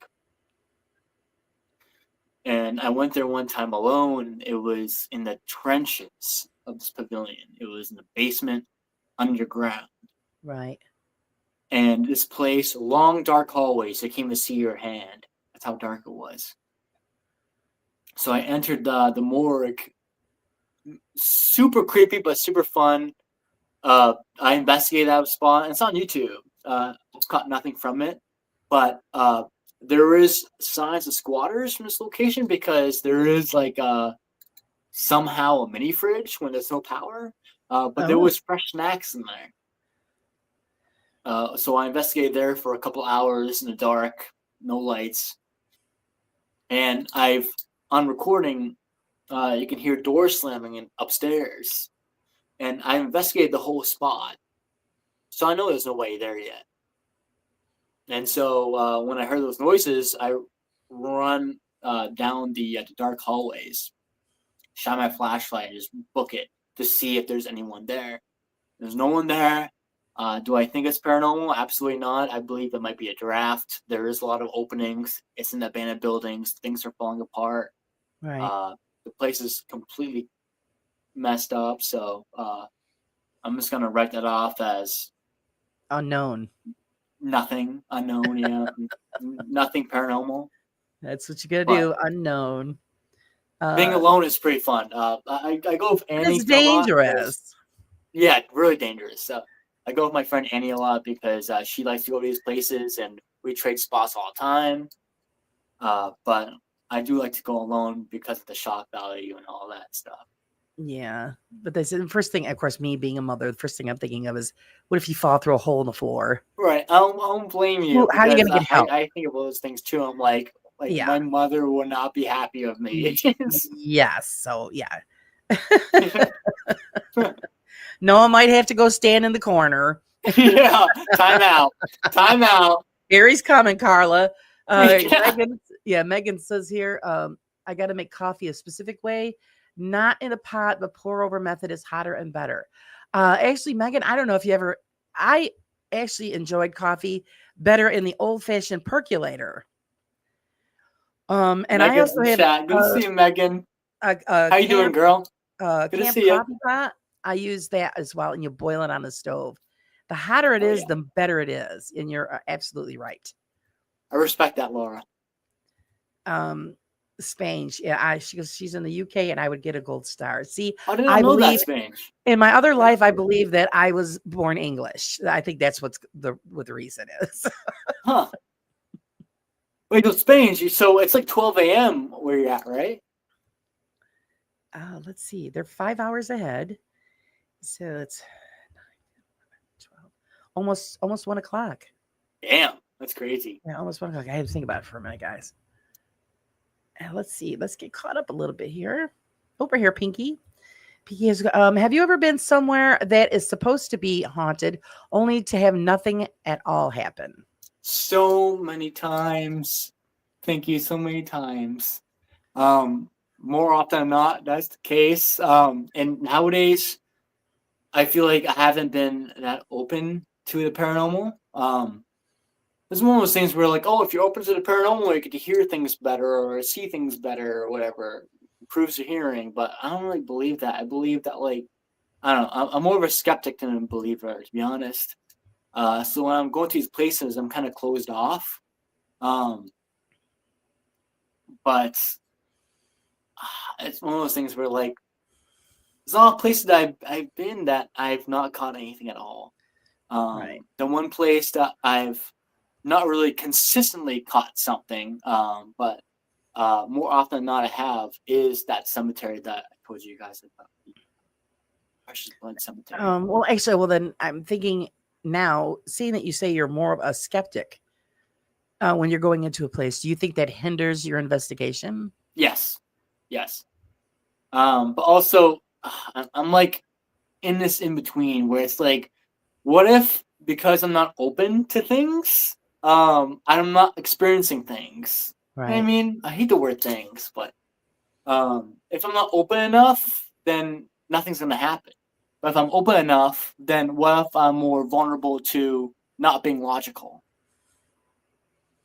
And I went there one time alone. It was in the trenches of this pavilion. It was in the basement, underground. Right. And this place, long dark hallways, they came to see your hand. That's how dark it was. So I entered the morgue. Super creepy, but super fun. I investigated that spot, and it's on YouTube. I've caught nothing from it, but there is signs of squatters from this location because there is like somehow a mini fridge when there's no power, but there was fresh snacks in there. So I investigated there for a couple hours in the dark, no lights, and on recording, you can hear doors slamming upstairs, and I investigated the whole spot, so I know there's no way there yet. And so when I heard those noises, I run down the dark hallways, shine my flashlight, and just book it to see if there's anyone there. There's no one there. Do I think it's paranormal? Absolutely not. I believe it might be a draft. There is a lot of openings. It's in abandoned buildings. Things are falling apart. Right. The place is completely messed up. So I'm just going to write that off as Unknown. nothing. Unknown, yeah. Nothing paranormal. That's what you gotta do. Unknown. Being alone is pretty fun. I go with Annie. It's dangerous. Yeah, really dangerous. So I go with my friend Annie a lot because she likes to go to these places and we trade spots all the time. But I do like to go alone because of the shock value and all that stuff. Yeah. But they said the first thing, of course, me being a mother, the first thing I'm thinking of is, what if you fall through a hole in the floor? Right. I don't blame you. Well, how are you going to get help? I think of those things too. I'm like, Like Yeah. my mother would not be happy of me. Yes. So yeah. Noah might have to go stand in the corner. Yeah, time out. Time out. Here he's coming, Carla. Yeah. Megan says here, I got to make coffee a specific way, not in a pot. The pour over method is hotter and better. Actually, Megan, I don't know if you ever. I actually enjoyed coffee better in the old fashioned percolator. And Megan's in I the also chat. Good to see you, Megan. have How you doing, girl? Good to camp see you. coffee pot. I use that as well, and you boil it on the stove. The hotter it Oh, is, yeah. the better it is, and you're absolutely right. I respect that, Laura. Spain. Yeah, she goes. She's in the UK, and I would get a gold star. See, I did I not know that, believe Spanish. in my other life, I believe that I was born English. I think that's what the reason is. Huh. Wait, no, Spain. So it's like 12 a.m. where you're at, right? Let's see. They're 5 hours ahead, so it's 12, almost 1 o'clock. Damn, that's crazy. Yeah, almost 1 o'clock. I had to think about it for a minute, guys. Let's see. Let's get caught up a little bit here. Over here, Pinky. Pinky is. Have you ever been somewhere that is supposed to be haunted, only to have nothing at all happen? So many times. Thank you so many times. More often than not, that's the case. And nowadays, I feel like I haven't been that open to the paranormal. It's one of those things where, like, oh, if you're open to the paranormal, you get to hear things better or see things better or whatever, improves your hearing. But I don't really believe that. I believe that, like, I don't know. I'm more of a skeptic than a believer, to be honest. So when I'm going to these places, I'm kind of closed off. But it's one of those things where, like, there's a lot of places that I've been that I've not caught anything at all. Right. The one place that I've not really consistently caught something, but more often than not I have, is that cemetery that I told you guys about. The Precious Blood Cemetery. Well, actually, then I'm thinking now, seeing that you say you're more of a skeptic when you're going into a place, do you think that hinders your investigation? Yes. But also, I'm like in this in between where it's like, what if because I'm not open to things, I'm not experiencing things. Right. I mean, I hate the word things, but if I'm not open enough, then nothing's gonna happen. But if I'm open enough, then what if I'm more vulnerable to not being logical?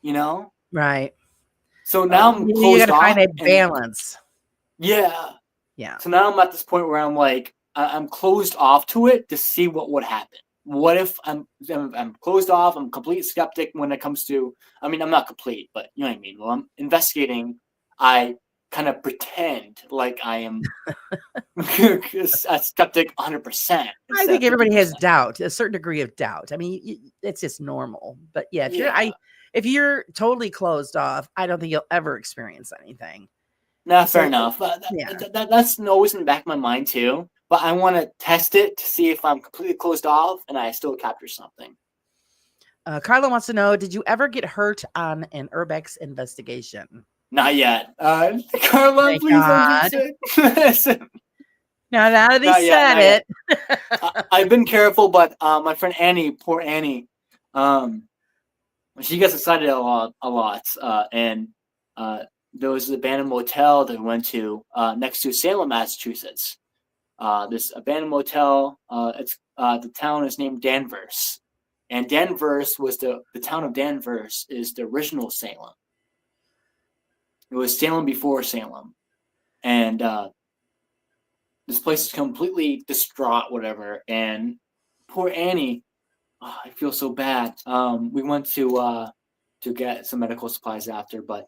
You know? Right. So now I'm you closed got to off. find that and- balance. Yeah. Yeah. So now I'm at this point where I'm like, I'm closed off to it to see what would happen. What if I'm closed off? I'm complete skeptic when it comes to. I mean, I'm not complete, but you know what I mean. Well, I'm investigating. I kind of pretend like I am a skeptic 100%. I think everybody has doubt, a certain degree of doubt. I mean, it's just normal. But yeah, if you're totally closed off, I don't think you'll ever experience anything. No, fair enough. That's always in the back of my mind too. But I want to test it to see if I'm completely closed off and I still capture something. Carla wants to know, did you ever get hurt on an Urbex investigation? Not yet. Carla, Thank please God. don't listen. Now that he Not yet, said not it. I've been careful, but my friend Annie, poor Annie, she gets excited a lot. And there was an abandoned motel that we went to next to Salem, Massachusetts. This abandoned motel, the town is named Danvers. And Danvers was the town of Danvers is the original Salem. It was Salem before Salem. And this place is completely distraught, whatever. And poor Annie, I feel so bad. We went to get some medical supplies after, but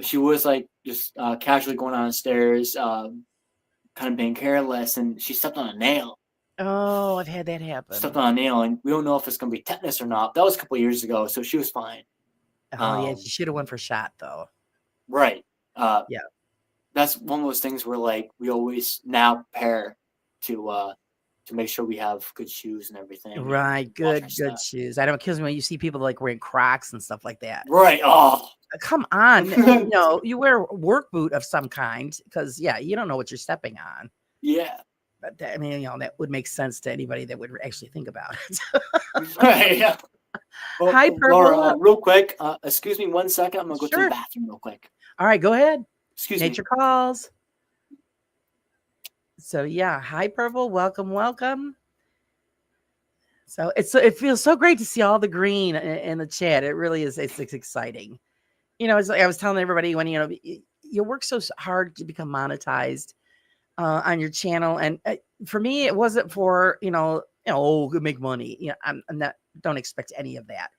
she was like just casually going down the stairs, kind of being careless, and she stepped on a nail. Oh, I've had that happen. Stepped on a nail, and we don't know if it's going to be tetanus or not. That was a couple of years ago, so she was fine. Oh, yeah, she should have went for shot, though. Right. Yeah. That's one of those things where, like, we always now prepare to to make sure we have good shoes and everything. and Right. watch Good, our good step. shoes. I know it kills me when you see people like wearing Crocs and stuff like that. Right. Oh, Come on. You know, you wear a work boot of some kind because, yeah, you don't know what you're stepping on. yeah. But I mean, you know, that would make sense to anybody that would actually think about it. Right. Yeah. Well, Hi, Laura, Purple. real quick, excuse me 1 second. I'm gonna go to Sure. the bathroom real quick. All right, go ahead. Excuse me. Nature calls. So yeah, hi Purple, welcome, welcome. So it feels so great to see all the green in the chat. It really is. It's exciting. You know, it's like I was telling everybody when you work so hard to become monetized on your channel, and for me, it wasn't for oh, make money. You know, I'm not. Don't expect any of that.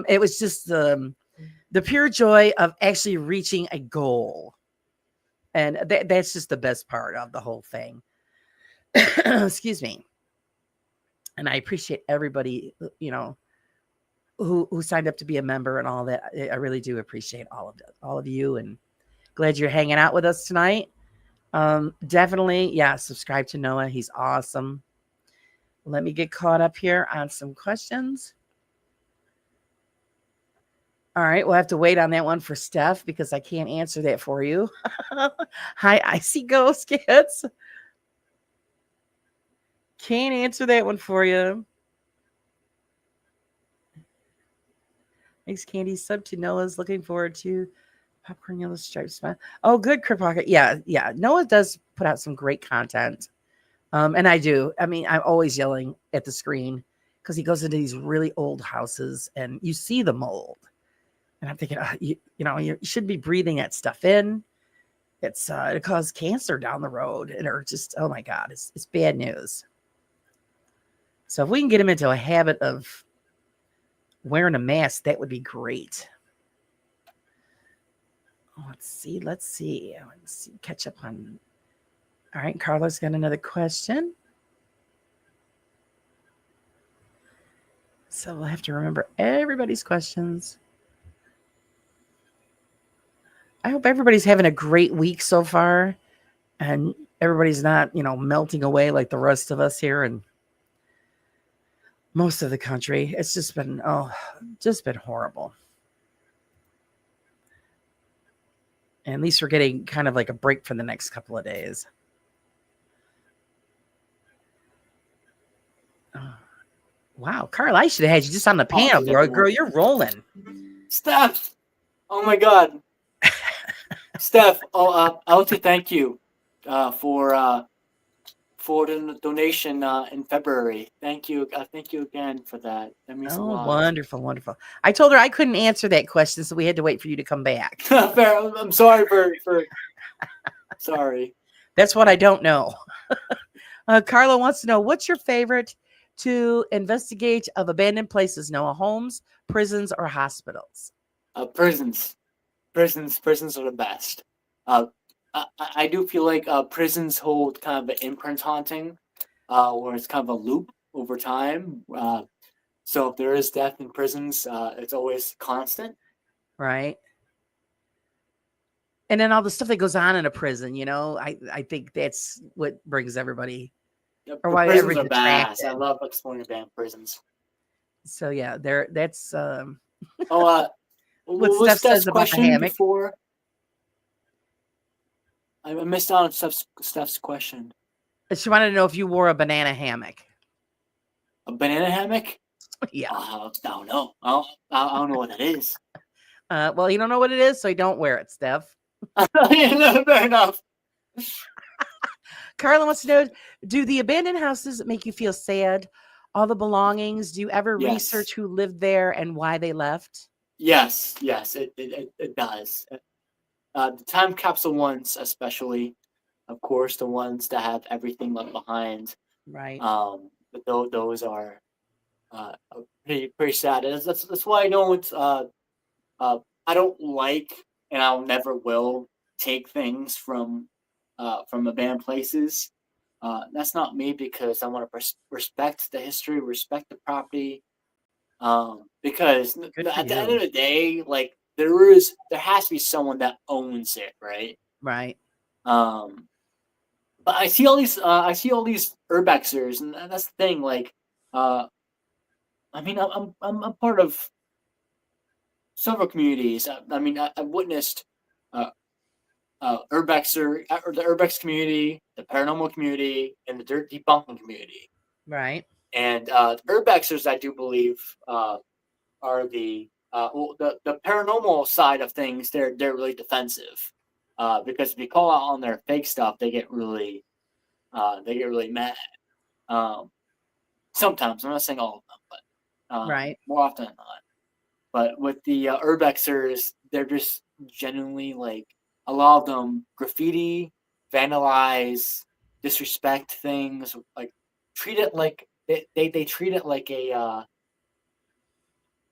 It was just the pure joy of actually reaching a goal, and that's just the best part of the whole thing. Excuse me. And I appreciate everybody, who signed up to be a member and all that. I really do appreciate all of you, and glad you're hanging out with us tonight. Definitely, yeah, subscribe to Noah. He's awesome. Let me get caught up here on some questions. All right, we'll have to wait on that one for Steph because I can't answer that for you. Hi, Icy Ghost Kids. Can't answer that one for you. Thanks, Candy. Sub to Noah's. Looking forward to Popcorn Yellow Stripes. Smile. Oh, good, Crip Pocket. Yeah. Noah does put out some great content. And I do. I mean, I'm always yelling at the screen because he goes into these really old houses and you see the mold. And I'm thinking, you shouldn't be breathing that stuff in. It causes cancer down the road. And or just, oh my God, it's bad news. So if we can get him into a habit of wearing a mask, that would be great. Let's see. Catch up on. All right, Carlos got another question. So we'll have to remember everybody's questions. I hope everybody's having a great week so far, and everybody's not, melting away like the rest of us here in most of the country. It's just been horrible. And at least we're getting kind of like a break for the next couple of days. Wow, Carl, I should have had you just on the panel, girl. You're rolling. Steph. Oh my God. Steph, I want to thank you for the donation in February. Thank you. Thank you again for that. That means a lot. Wonderful, wonderful. I told her I couldn't answer that question, so we had to wait for you to come back. Fair. I'm sorry for sorry. That's what I don't know. Carla wants to know, what's your favorite to investigate of abandoned places, Noah? Homes, prisons, or hospitals? Prisons. Prisons are the best. I do feel like prisons hold kind of an imprint haunting, where it's kind of a loop over time. So if there is death in prisons, it's always constant. Right. And then all the stuff that goes on in a prison, I think that's what brings everybody. Yep, Or why prisons everybody's are bad. attracted. I love exploring abandoned prisons. So yeah, that's what Steph says about the hammock. Before? I missed out on Steph's question. She wanted to know if you wore a banana hammock. A banana hammock? Yeah. I don't know. I don't know what that is. Well, you don't know what it is, so you don't wear it, Steph. Fair enough. Carla wants to know, do the abandoned houses make you feel sad? All the belongings? Do you ever research who lived there and why they left? Yes, it does. The time capsule ones, especially, of course, the ones that have everything left behind. Right. But those are pretty sad. And that's why I don't I don't like, and I'll never will take things from abandoned places. That's not me, because I want to respect the history, respect the property. Because at the end of the day, like there has to be someone that owns it, right? Right. A But I see all these urbexers, and that's the thing. Like, I mean, I'm a part of several communities. I mean, I've witnessed uh, urbexer or the urbex community, the paranormal community, and the dirt debunking community. Right. And the urbexers, I do believe, are the paranormal side of things. They're really defensive because if you call out on their fake stuff, they get really mad. Um, Sometimes, I'm not saying all of them, but Right. more often than not. But with the urbexers, they're just genuinely like a lot of them graffiti, vandalize, disrespect things, like treat it like they treat it like a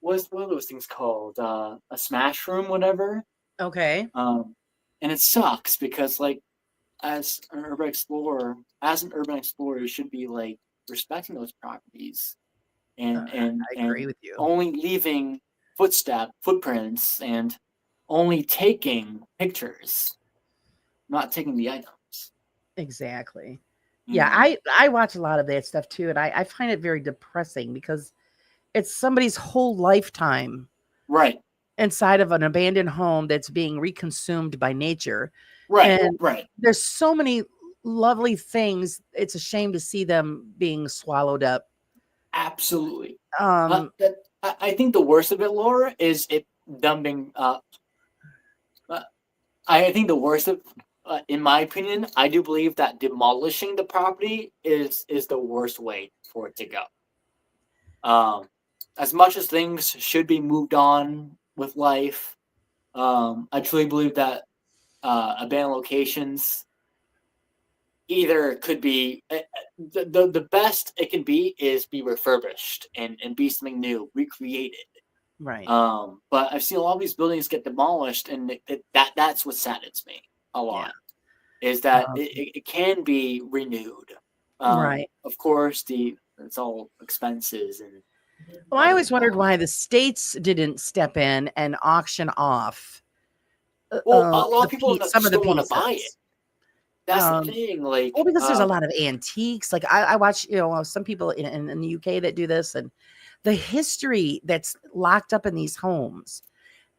what are those things called? A smash room, whatever. Okay. And it sucks because like as an urban explorer, you should be like respecting those properties and I agree with you. only leaving footprints and only taking pictures, not taking the items. Exactly. You Yeah, know? I watch a lot of that stuff too, and I find it very depressing because it's somebody's whole lifetime Right, inside of an abandoned home that's being reconsumed by nature. right, And right. there's so many lovely things. It's a shame to see them being swallowed up. Absolutely. Um, I think the worst of it, Laura, is it dumping. I think the worst of, in my opinion, I do believe that demolishing the property is the worst way for it to go. As much as things should be moved on with life, I truly believe that abandoned locations either could be the best it can be is be refurbished and be something new, recreated. right. But I've seen a lot of these buildings get demolished, and that's what saddens me a lot. Is that Um, it can be renewed. right. Of course, it's all expenses and. Well, I always wondered why the states didn't step in and auction off Well, a lot of people some of the still want to buy it. pieces. That's the Um, thing. well, because there's a lot of antiques. Like I watch, some people in the UK that do this, and the history that's locked up in these homes,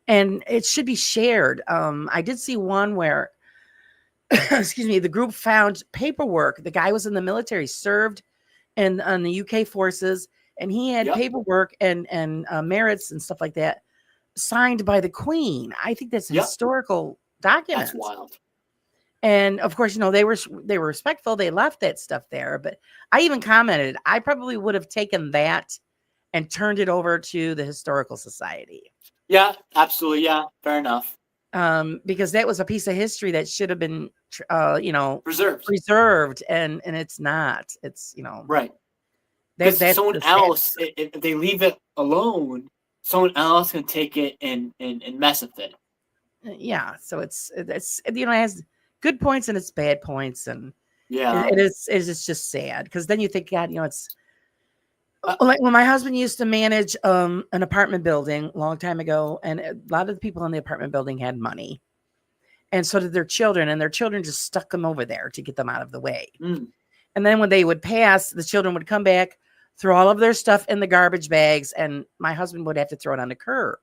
and it should be shared. I did see one where, excuse me, the group found paperwork. The guy was in the military, served on the UK forces, and he had Yep. paperwork and merits and stuff like that signed by the Queen. I think that's a Yep. historical document. That's wild. And of course, they were respectful. They left that stuff there. But I even commented, I probably would have taken that and turned it over to the Historical Society. Yeah, absolutely. Yeah, fair enough. Because that was a piece of history that should have been, Preserved. preserved, and it's not. It's Right. that's Because someone the sad else, part. if they leave it alone, someone else can take it and mess with it. Yeah. So it's it has good points and its bad points, and Yeah. it's just sad because then you think, God, it's Uh, like when my husband used to manage an apartment building a long time ago, and a lot of the people in the apartment building had money, and so did their children, and their children just stuck them over there to get them out of the way. mm, And then when they would pass, the children would come back, throw all of their stuff in the garbage bags, and my husband would have to throw it on the curb.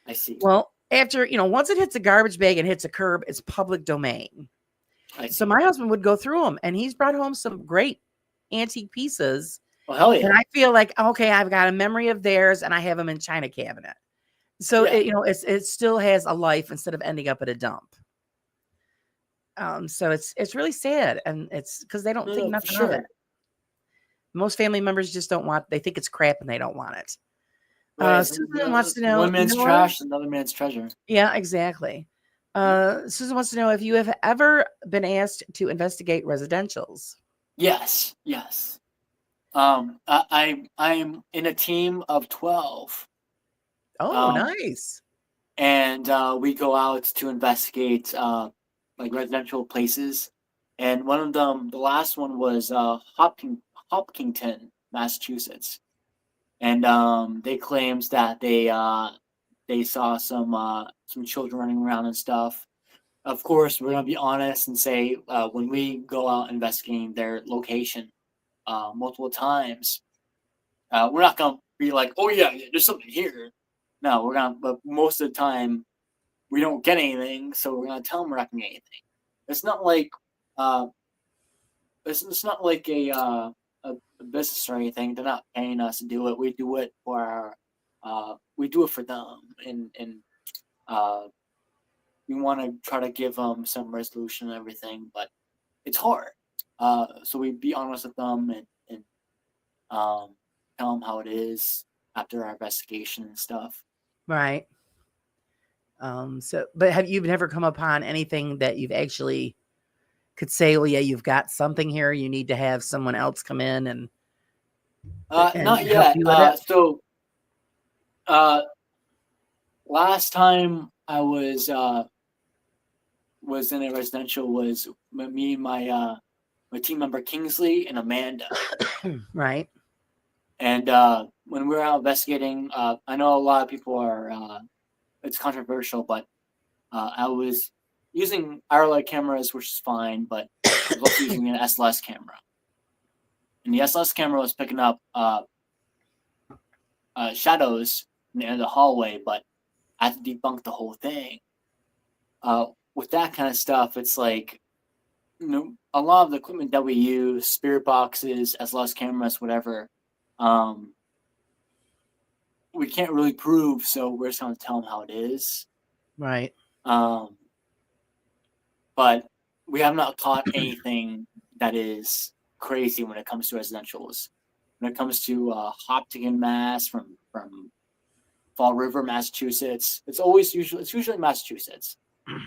I see. Well, after, once it hits a garbage bag and hits a curb, it's public domain. I see. So my husband would go through them, and he's brought home some great antique pieces. Well, hell yeah. And I feel like, okay, I've got a memory of theirs, and I have them in china cabinet. So Yeah. it still has a life instead of ending up at a dump. So it's really sad, and it's because they don't No, think for nothing of sure. it. Most family members just don't want. They think it's crap, and they don't want it. Right. Susan wants to know. One man's Noah- trash, another man's treasure. Yeah, exactly. Susan wants to know if you have ever been asked to investigate residentials. Yes. Yes. I'm in a team of 12, Oh, Um, nice. and we go out to investigate like residential places. And one of them, the last one was Hopkinton, Massachusetts, and they claims that they saw some children running around and stuff. of course, we're gonna be honest and say when we go out investigating their location multiple times, we're not gonna be like, oh yeah, there's something here. No, we're gonna. But most of the time, we don't get anything, so we're gonna tell them we're not gonna get anything. It's not like it's not like a business or anything. They're not paying us to do it. We do it for we do it for them, and we want to try to give them some resolution and everything, but it's hard. So we be honest with them and tell them how it is after our investigation and stuff. Right. So, but have you never come upon anything that you've actually could say, well, yeah, you've got something here. You need to have someone else come in and Not help yet. you with it? So last time I was in a residential was me and my team member Kingsley and Amanda. Right. And when we were out investigating, I know a lot of people are it's controversial, but I was using IR cameras, which is fine, but I was also using an SLS camera. And the SLS camera was picking up shadows in the end of the hallway, but I had to debunk the whole thing. With that kind of stuff, it's like, you know, a lot of the equipment that we use, spirit boxes, SLS cameras, whatever, we can't really prove, so we're just going to tell them how it is. Right. But we have not caught anything that is crazy when it comes to residentials. When it comes to Hopkins, Mass, from Fall River, Massachusetts, it's usually Massachusetts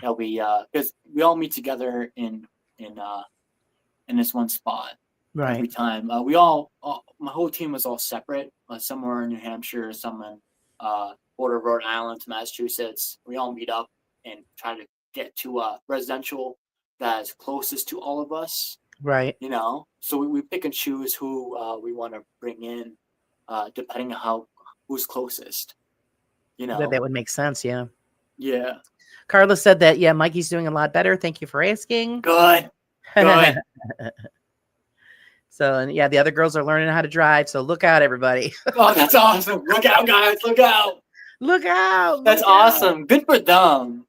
that we because we all meet together in this one spot every Right. time. My whole team was all separate. Some were in New Hampshire, some in border of Rhode Island to Massachusetts. We all meet up and try to get to a residential that is closest to all of us. Right. You know, so we pick and choose who we want to bring in, depending on who's closest. You know, That would make sense. Yeah. yeah, Carla said that, yeah, Mikey's doing a lot better. Thank you for asking. good. Good. So, and yeah, the other girls are learning how to drive. So look out, everybody. Oh, that's awesome! Look out, guys! Look out! Look out. That's look out. awesome. Good for them.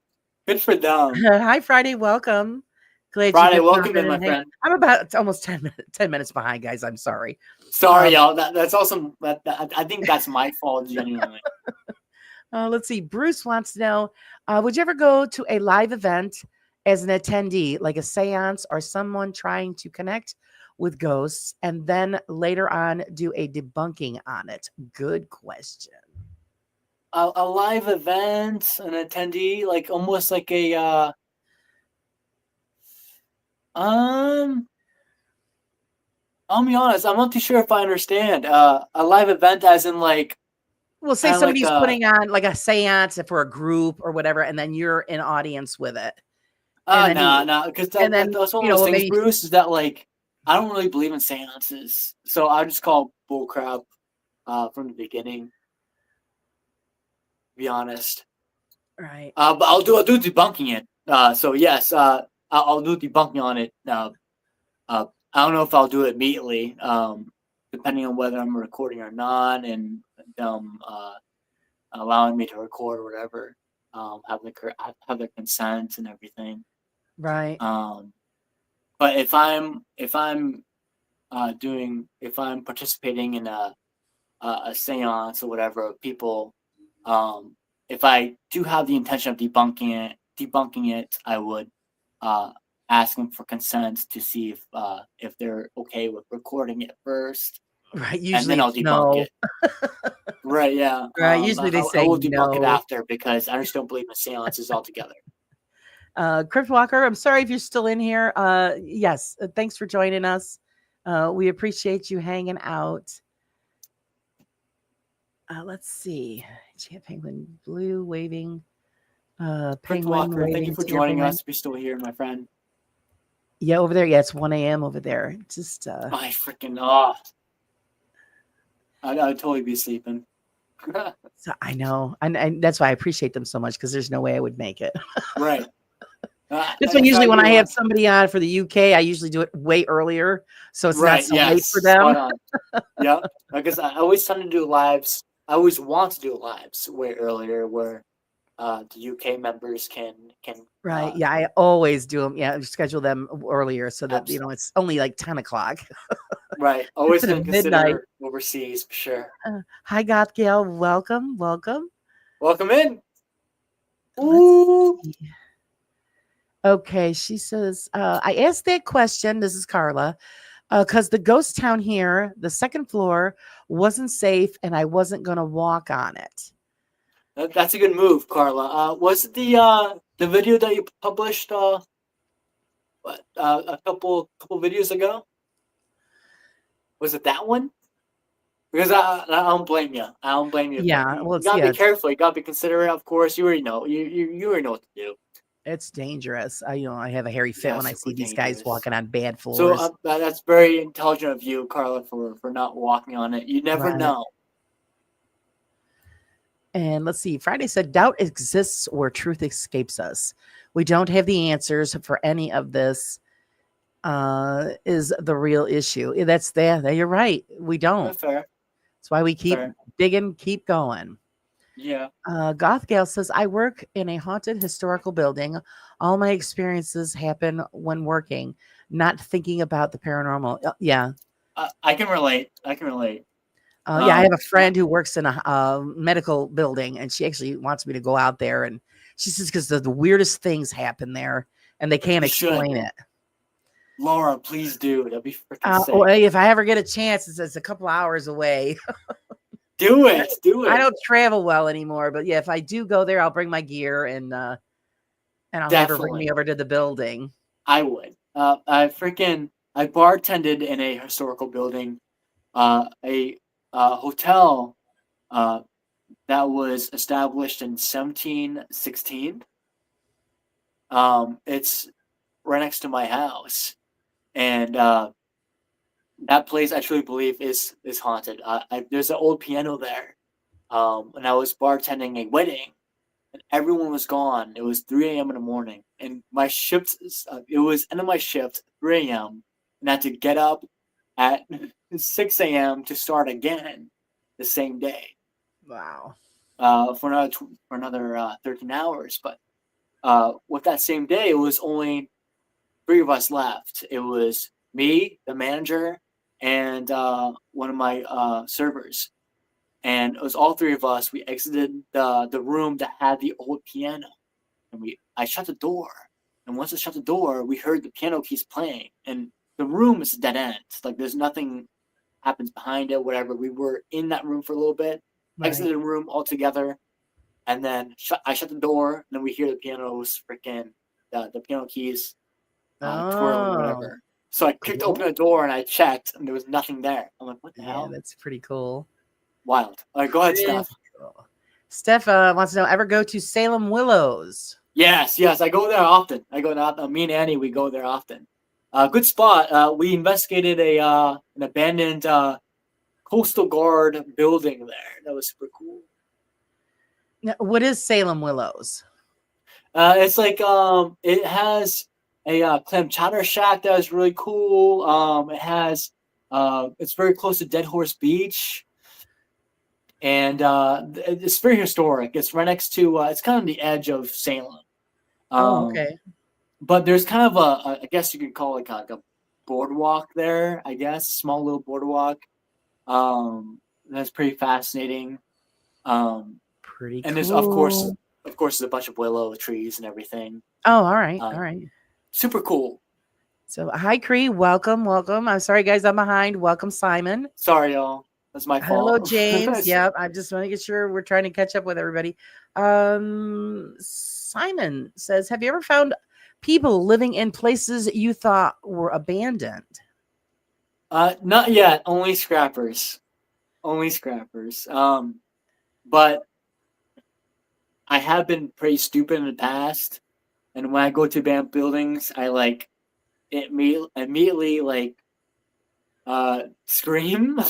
Good for them. Hi, Friday. Welcome. Glad Friday, you could welcome pop in, in my and hang- friend. I'm about almost 10 minutes behind, guys. I'm sorry. Sorry, y'all. That's awesome. I think that's my fault, genuinely. Let's see. Bruce wants to know, would you ever go to a live event as an attendee, like a seance or someone trying to connect with ghosts, and then later on do a debunking on it? Good question. A live event, an attendee, like almost like a I'll be honest, I'm not too sure if I understand. A live event as in like Well, say kinda like somebody's putting on like a seance for a group or whatever, and then you're in audience with it. And then no, because and then, that's one you of know, those things, maybe Bruce, is that like I don't really believe in seances, so I just call bullcrap from the beginning. To be honest, right. but I'll do debunking it. So yes, I'll do debunking on it. I don't know if I'll do it immediately, depending on whether I'm recording or not, and them allowing me to record or whatever. Have their consent and everything. Right. But if I'm participating in a seance or whatever of people, if I do have the intention of debunking it, I would ask them for consent to see if they're okay with recording it first, Right. and Usually then I'll it's debunk no. it. Right? Yeah. Right. Usually they I say will debunk it no. after because I just don't believe in seances altogether. Crypt Walker, I'm sorry if you're still in here. Yes, thanks for joining us. We appreciate you hanging out. Let's see. Champ Penguin Blue waving. Crypt Penguin Walker, thank you waving for to your joining penguin. us. If you're still here, my friend. Yeah, over there. Yeah, it's 1 a.m. over there. Just My freaking I'd totally be sleeping. so I know. And that's why I appreciate them so much, because there's no way I would make it. Right. That's why usually when I have somebody on for the UK, I usually do it way earlier, so it's not so late for them. Yeah, because I always tend to do lives. I always want to do lives way earlier, where the UK members can Right. Yeah, I always do them. Yeah, schedule them earlier so that absolutely. it's only like 10 o'clock. Right. Always Instead can of midnight. consider overseas for sure. Hi, Goth Gail. Welcome. Welcome. Welcome in. Ooh. Okay, she says, I asked that question. This is Carla. Because the ghost town here, the second floor, wasn't safe and I wasn't going to walk on it. That's a good move, Carla. Was it the video that you published a couple videos ago? Was it that one? Because I don't blame you. I don't blame you. Yeah, You gotta be careful. You gotta be considerate. Of course, you already know. You already know what to do. It's dangerous. I have a hairy fit when I see these guys walking on bad floors. So that's very intelligent of you, Carla, for not walking on it. You never know. And let's see. Friday said, doubt exists where truth escapes us. We don't have the answers for any of this. Is the real issue. That's there. You're right. We don't. That's fair. That's why we keep digging, keep going. Yeah. Goth Gal says, I work in a haunted historical building. All my experiences happen when working, not thinking about the paranormal. Yeah. I can relate. I have a friend who works in a medical building, and she actually wants me to go out there. And she says, because the weirdest things happen there, and they can't explain it. Laura, please do. That'd be freaking sick. Well, if I ever get a chance, it's a couple hours away. Do it. I don't travel well anymore, but yeah, if I do go there, I'll bring my gear and I'll have her bring me over to the building. I would. I bartended in a historical building, a hotel that was established in 1716. It's right next to my house, and that place I truly believe is haunted. There's an old piano there, and I was bartending a wedding, and everyone was gone. It was 3 a.m. in the morning, and my shift. It was end of my shift, 3 a.m., and I had to get up at 6 a.m. to start again the same day. Wow. For another 13 hours, but with that same day, it was only 3 of us left. It was me, the manager, and one of my servers, and it was all 3 of us. We exited the room that had the old piano, and I shut the door. And once I shut the door, we heard the piano keys playing, and the room is a dead end. Like there's nothing happens behind it, whatever. We were in that room for a little bit, exited the room altogether, and then I shut the door. And then we hear the pianos, freaking the piano keys twirling, whatever. So I kicked open the door and I checked, and there was nothing there. I'm like, what the hell? That's pretty cool. Wild. All right, go ahead, Steph. Steph wants to know, ever go to Salem Willows? Yes. I go there often. Me and Annie, we go there often. Good spot. We investigated an abandoned Coastal Guard building there. That was super cool. Now, what is Salem Willows? It's like it has a clam chowder shack that is really cool. It has it's very close to Dead Horse Beach, and it's very historic. It's right next to it's kind of the edge of Salem. Okay. But there's kind of I guess you could call it like a boardwalk there. I guess small little boardwalk. That's pretty fascinating. Pretty cool. And there's of course there's a bunch of willow trees and everything. Oh, all right. Super cool. So hi Cree, welcome. I'm sorry guys, I'm behind. Welcome Simon. Sorry y'all. That's my fault. Hello James. Yeah, I just want to get sure we're trying to catch up with everybody. Simon says, have you ever found people living in places you thought were abandoned? Not yet. Only scrappers. But I have been pretty stupid in the past, and when I go to abandoned buildings, I like immediately like scream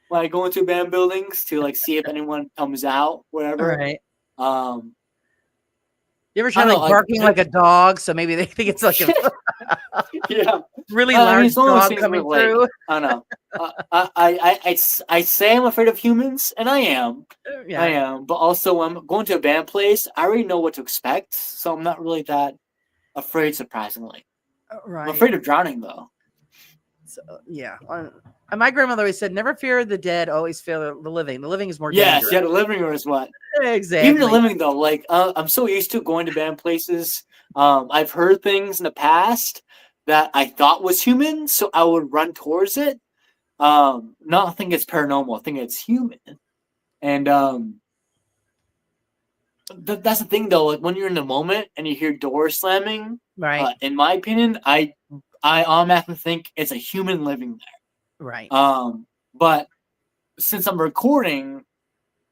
when I go into abandoned buildings to like see if anyone comes out, whatever. Right. You ever try I don't like know, like, barking like a dog? So maybe they think it's like a yeah. really I mean, large it's one of those dog things coming where, like, through. I don't know. I say I'm afraid of humans, and I am. I Yeah. am. But also, when I'm going to a band place, I already know what to expect, so I'm not really that afraid, surprisingly. I'm Right. afraid of drowning, though. So, yeah. My grandmother always said, never fear the dead, always fear the living. The living is more Yes, dangerous. yeah, the living room is what. Exactly. Even the living, though, like, I'm so used to going to band places. I've heard things in the past that I thought was human, so I would run towards it. Not think it's paranormal, I think it's human. And that's the thing, though. Like, when you're in the moment and you hear doors slamming, Right. in my opinion, I automatically think it's a human living Right. there. But since I'm recording,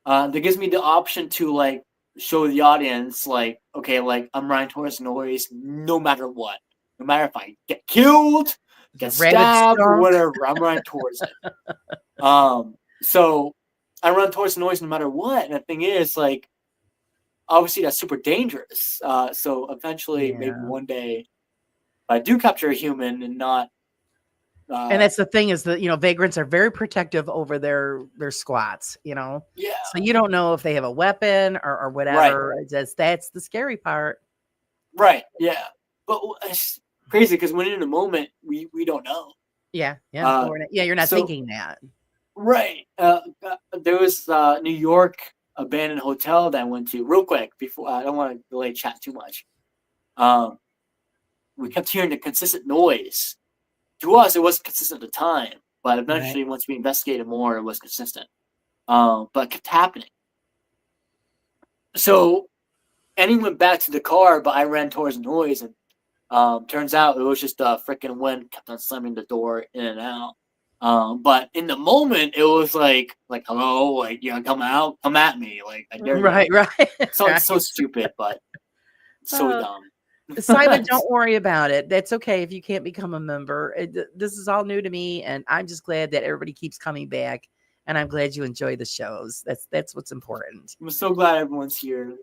that gives me the option to like show the audience, like, okay, like I'm running towards noise, no matter what, no matter if I get killed, The get rabid stabbed, skunk. whatever, I'm running towards it. So I run towards the noise no matter what. And the thing is, like, obviously that's super dangerous. So eventually, maybe Yeah. one day, if I do capture a human and not. And that's the thing is that, vagrants are very protective over their squats, Yeah. So you don't know if they have a weapon or whatever. That's the scary part. Right. Yeah. But it's crazy because when in the moment, we don't know. Yeah. Yeah. You're not so- thinking that. Right. There was New York abandoned hotel that I went to real quick before. I don't want to delay chat too much. We kept hearing the consistent noise. To us, it wasn't consistent at the time, but eventually, once we investigated more, it was consistent. But it kept happening. So, Annie went back to the car, but I ran towards the noise, and turns out it was just the freaking wind kept on slamming the door in and out. But in the moment, it was like hello, like, come out, come at me, like, I dare you. Right. So it's so stupid, but so dumb. Simon, don't worry about it. That's okay if you can't become a member. This is all new to me, and I'm just glad that everybody keeps coming back. And I'm glad you enjoy the shows. That's what's important. I'm so glad everyone's here.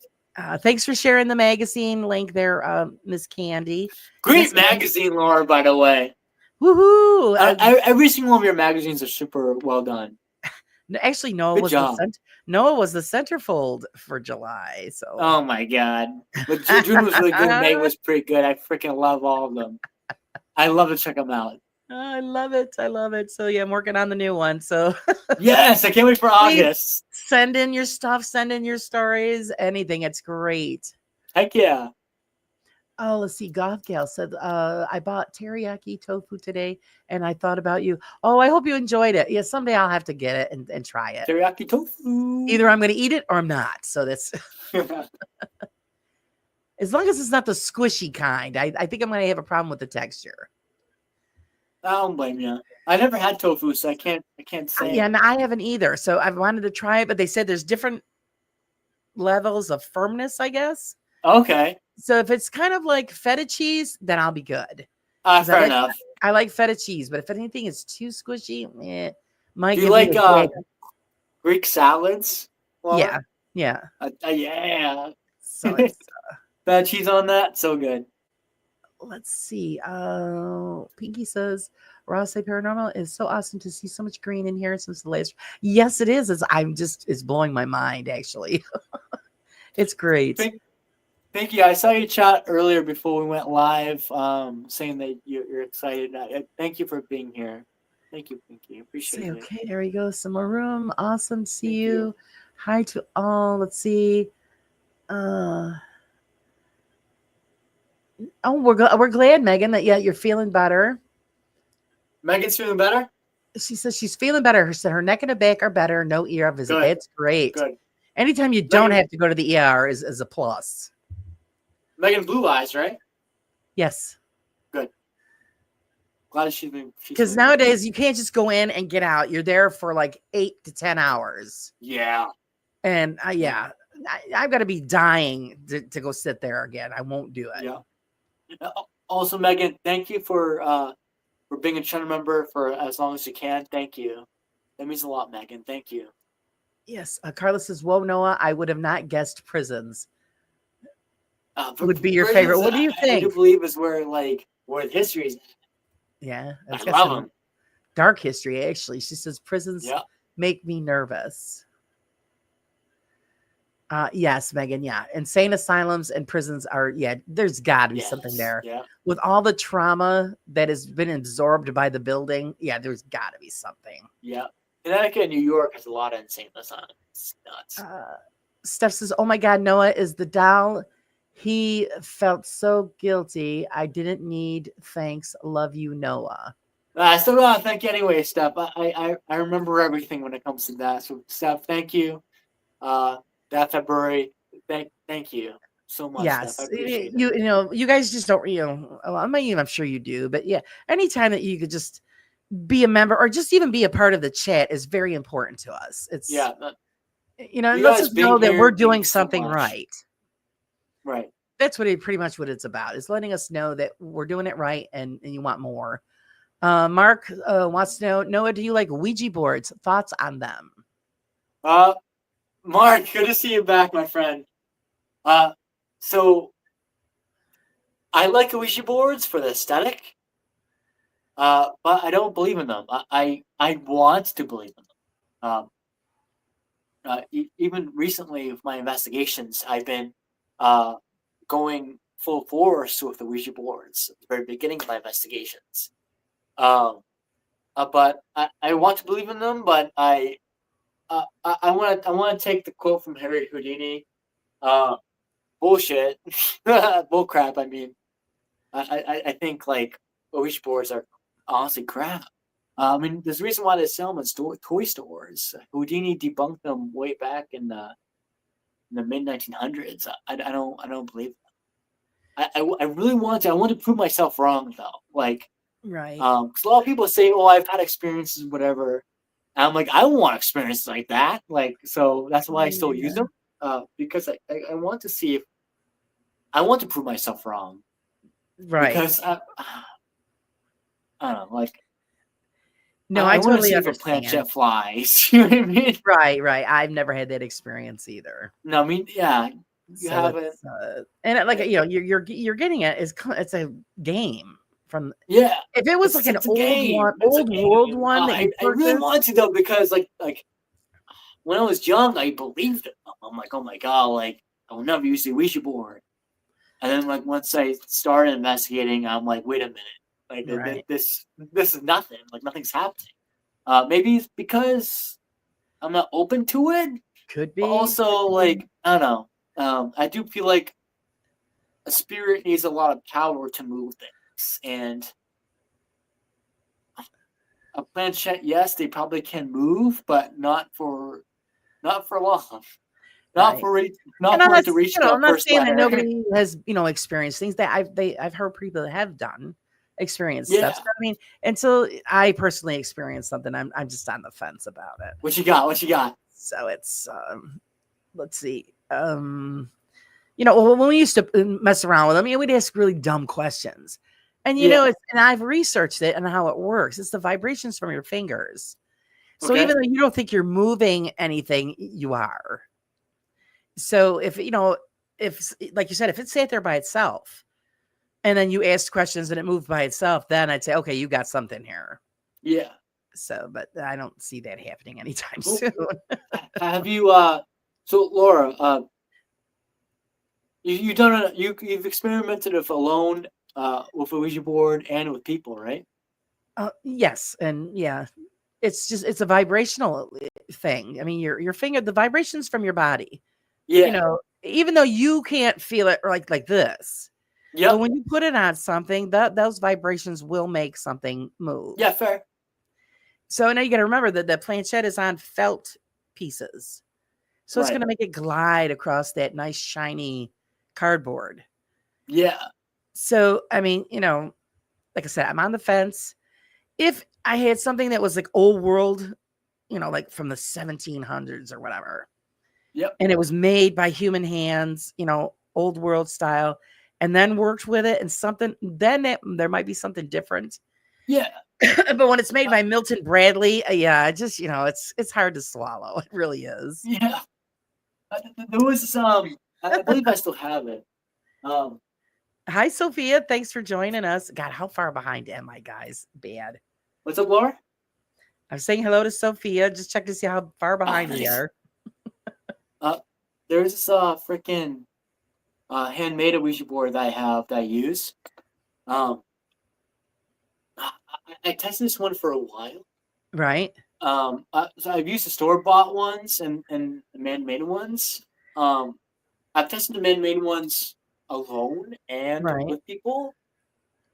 Thanks for sharing the magazine link there, Miss Candy. Great magazine, Laura, by the way. Woohoo! Every single one of your magazines are super well done. Actually, Noah was the centerfold for July. So. Oh my god! But June was really good. May was pretty good. I freaking love all of them. I love to check them out. I love it. So yeah, I'm working on the new one. So yes, I can't wait for August. Send in your stuff. Send in your stories. Anything. It's great. Heck yeah. Oh, let's see. Goth Gal said, I bought teriyaki tofu today and I thought about you. Oh, I hope you enjoyed it. Yeah, someday I'll have to get it and try it. Teriyaki tofu. Either I'm going to eat it or I'm not. So that's as long as it's not the squishy kind. I think I'm going to have a problem with the texture. I don't blame you. I never had tofu, so I can't say. Yeah, and I haven't either. So I've wanted to try it, but they said there's different levels of firmness, I guess. Okay. So if it's kind of like feta cheese, then I'll be good. Fair enough. I like feta cheese, but if anything is too squishy, might. Do you like Greek salads? Laura? Yeah. Yeah. So it's, feta cheese on that, so good. Let's see. Pinky says, Ross Say Paranormal is so awesome to see so much green in here since the last. Yes, it is. It's blowing my mind, actually. It's great. Thank you. I saw you chat earlier before we went live, saying that you're excited. Thank you for being here. Thank you, Pinky. Appreciate it. Okay, there we go. Some more room. Awesome. See you. Hi to all. Let's see. We're glad, Megan, that you're feeling better. Megan's feeling better? She says she's feeling better. Her neck and her back are better. No ER visit. Good. That's great. Good. Anytime you don't have to go to the ER is a plus. Megan Blue Eyes, right? Yes. Good. Glad she's because nowadays you can't just go in and get out. You're there for like 8 to 10 hours. Yeah. And I've got to be dying to go sit there again. I won't do it. Yeah. Also, Megan, thank you for being a channel member for as long as you can. Thank you. That means a lot, Megan. Thank you. Yes. Carla says, whoa, Noah, I would have not guessed prisons. would be your Prisons, favorite. What do you I do think? believe is where the history is. Yeah, I it's got love some them. dark history, actually. She says prisons Yeah. make me nervous. Yes, Megan. Yeah. Insane asylums and prisons are, yeah, there's got to be something Yes. there. Yeah. With all the trauma that has been absorbed by the building, yeah, there's got to be something. Yeah. Connecticut and New York has a lot of insane asylums. It's nuts. Steph says, "Oh my God, Noah is the doll. He felt so guilty. I didn't need thanks. Love you, Noah." I still want to thank you anyway, Steph. I remember everything when it comes to that. So, Steph, thank you. That February, thank you so much, Steph. I Yes, appreciate it. you know, you guys just don't, well, I'm sure you do, but yeah, anytime that you could just be a member or just even be a part of the chat is very important to us. It's, Yeah. it You lets guys us know being that here we're doing means so something much. right. Right. That's pretty much what it's about, is letting us know that we're doing it right and you want more. Mark wants to know, Noah, do you like Ouija boards? Thoughts on them? Mark, good to see you back, my friend. So I like Ouija boards for the aesthetic, but I don't believe in them. I want to believe in them. Even recently with my investigations, I've been going full force with the Ouija boards at the very beginning of my investigations. But I want to believe in them, but I want to take the quote from Harry Houdini. Bullshit, bull crap. I mean, I think like Ouija boards are honestly crap. I mean, there's a reason why they sell them in toy stores. Houdini debunked them way back in the mid 1900s. I don't believe them. I really want to. I want to prove myself wrong though. Like, Right. because a lot of people say, "Oh, I've had experiences, whatever." And I'm like, I don't want experiences like that. Like, so that's why I still use them. Because I want to see if I want to prove myself wrong. Right. Because I don't know, like. No, I I want to totally see if a understand. planchette flies. You know what I mean? Right. I've never had that experience either. No, I mean, yeah, you So haven't. and like, you're getting it is, it's a game from. Yeah, If it was like an it's a old game. one, It's a old world game. one that you I really purchased, want to though, because like when I was young, I believed it. I'm like, oh my god, like I will never use the Ouija board. And then like once I started investigating, I'm like, wait a minute, like Right. this is nothing. Like nothing's happening. Maybe it's because I'm not open to it. Could But be. also, like, I don't know. I do feel like a spirit needs a lot of power to move things. And a planchette, yes, they probably can move, but not for long. Not Right. for And not I'm for not, it to reach I'm the not first saying that letter. nobody has, experienced things that I've heard people that have done experienced Yeah. stuff. So, I mean, until I personally experienced something, I'm just on the fence about it. What you got? What you got? So it's let's see. When we used to mess around with them, we'd ask really dumb questions. And and I've researched it and how it works. It's the vibrations from your fingers. So Okay. even though you don't think you're moving anything, you are. So if like you said, if it sat there by itself and then you asked questions and it moved by itself, then I'd say, okay, you got something here. Yeah. So, but I don't see that happening anytime Cool. soon. Have you so Laura, you've experimented with alone with a Ouija board and with people, right? Yes, and yeah, it's a vibrational thing. I mean, your finger, the vibrations from your body. Yeah. Even though you can't feel it like this, Yep. but when you put it on something, those vibrations will make something move. Yeah, fair. So now you got to remember that the planchette is on felt pieces, so it's Right. going to make it glide across that nice shiny cardboard. Yeah. So I mean, like I said, I'm on the fence. If I had something that was like old world, like from the 1700s or whatever. Yep. And it was made by human hands, old world style, and then worked with it and something, then there might be something different. Yeah. But when it's made by Milton Bradley, yeah, it just, it's hard to swallow. It really is. Yeah. There was I believe I still have it. Um, Hi, Sophia. Thanks for joining us. God, how far behind am I, guys? Bad. what's up, Laura? I'm saying hello to Sophia. Just check to see how far behind we nice. are. There's this freaking handmade Ouija board that I have that I use. Um, I tested this one for a while. Right. So I've used the store bought ones and the man-made ones. I've tested the man-made ones alone and Right. with people,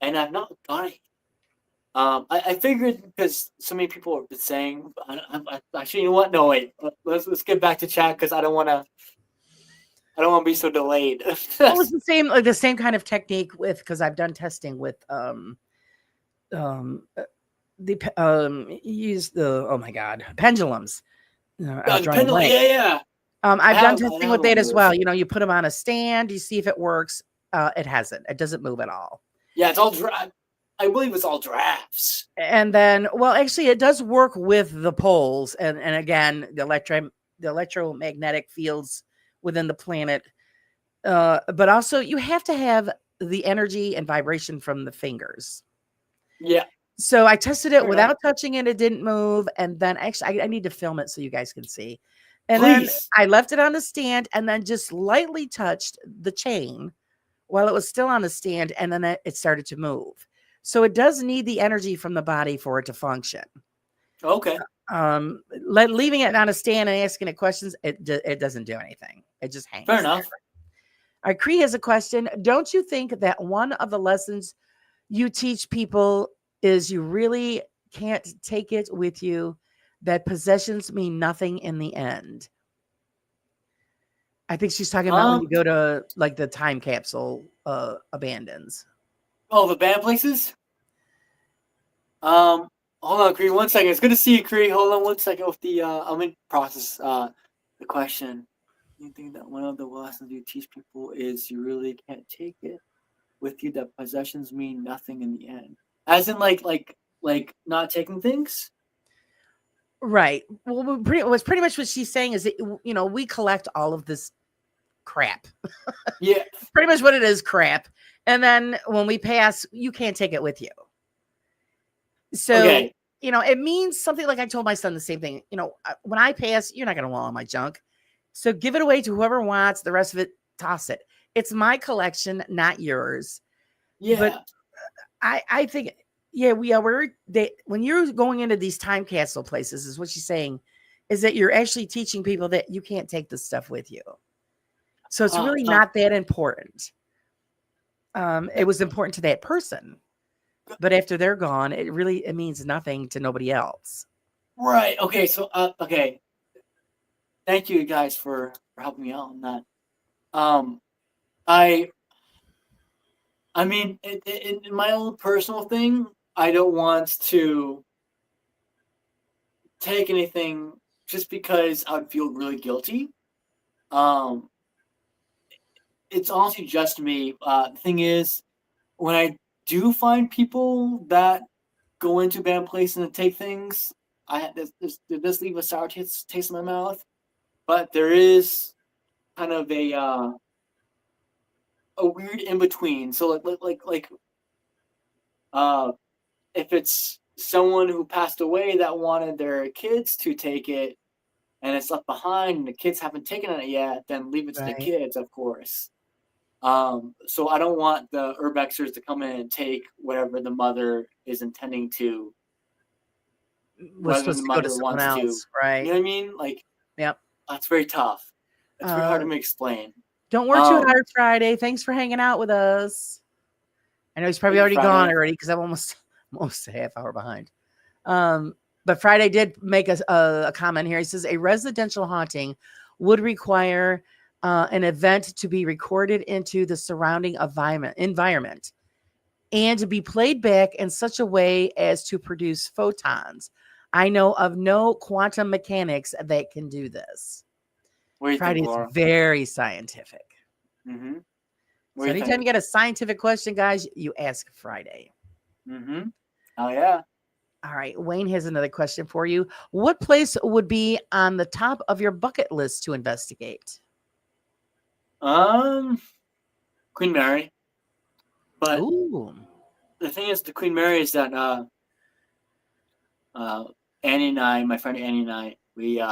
and I've not got it. I figured because so many people have been saying, actually, you know what? No, wait. Let's get back to chat because I don't want to be so delayed. Well, it's the same kind of technique with, because I've done testing with use the, oh my God, pendulums. Pendulum, yeah. I've done testing have with one that of as well. those. You know, you put them on a stand, you see if it works. It hasn't. It doesn't move at all. Yeah, it's all I believe it's all drafts. And then, well, actually, it does work with the poles, and again, the electromagnetic fields within the planet. But also, you have to have the energy and vibration from the fingers. Yeah. So I tested it Fair without enough. touching it. It didn't move. And then actually, I need to film it so you guys can see. And then Please. I left it on the stand and then just lightly touched the chain while it was still on the stand. And then it started to move. So it does need the energy from the body for it to function. Okay. Leaving it on a stand and asking it questions, it doesn't do anything. It just hangs. Fair enough. Our Cree has a question. Don't you think that one of the lessons you teach people is you really can't take it with you, that possessions mean nothing in the end? I think she's talking about when you go to like the time capsule abandons. Oh, the bad places? Hold on, Cree, 1 second. It's good to see you, Cree. Hold on 1 second with the I'm in process the question. You think that one of the lessons you teach people is you really can't take it with you, that possessions mean nothing in the end. As in like not taking things? Right. Well, pretty much what she's saying is that, you know, we collect all of this crap. Yeah. Pretty much what it is, crap. And then when we pass, you can't take it with you. So, Okay. you know, it means something. Like I told my son the same thing. You know, when I pass, you're not going to want all my junk. So give it away to whoever wants. The rest of it, toss it. It's my collection, not yours. Yeah. But I think, yeah, when you're going into these time capsule places, is what she's saying, is that you're actually teaching people that you can't take this stuff with you. So it's really not that important. It was important to that person, but after they're gone, it means nothing to nobody else. Right. Okay. So okay. Thank you guys for helping me out on that. I mean, in my own personal thing, I don't want to take anything just because I'd feel really guilty. It's honestly just me. The thing is, when I do find people that go into bad places and take things, it does leave a sour taste in my mouth. But there is kind of a weird in between. So if it's someone who passed away that wanted their kids to take it and it's left behind and the kids haven't taken it yet, then leave it to the kids, of course. So I don't want the urbexers to come in and take whatever the mother is intending to. We're supposed to go to someone else, right? You know what I mean? Like, yep. That's very tough. It's very hard to explain. Don't work too hard, Friday. Thanks for hanging out with us. I know he's probably already gone already because I'm almost a half hour behind. But Friday did make a comment here. He says a residential haunting would require an event to be recorded into the surrounding environment and to be played back in such a way as to produce photons. I know of no quantum mechanics that can do this. Friday is very scientific. Mm-hmm. So anytime you get a scientific question, guys, you ask Friday. Mm-hmm. Oh, yeah. All right. Wayne has another question for you. What place would be on the top of your bucket list to investigate? Queen Mary. But Ooh. the thing is, the Queen Mary is that Annie and I, my friend Annie and I, we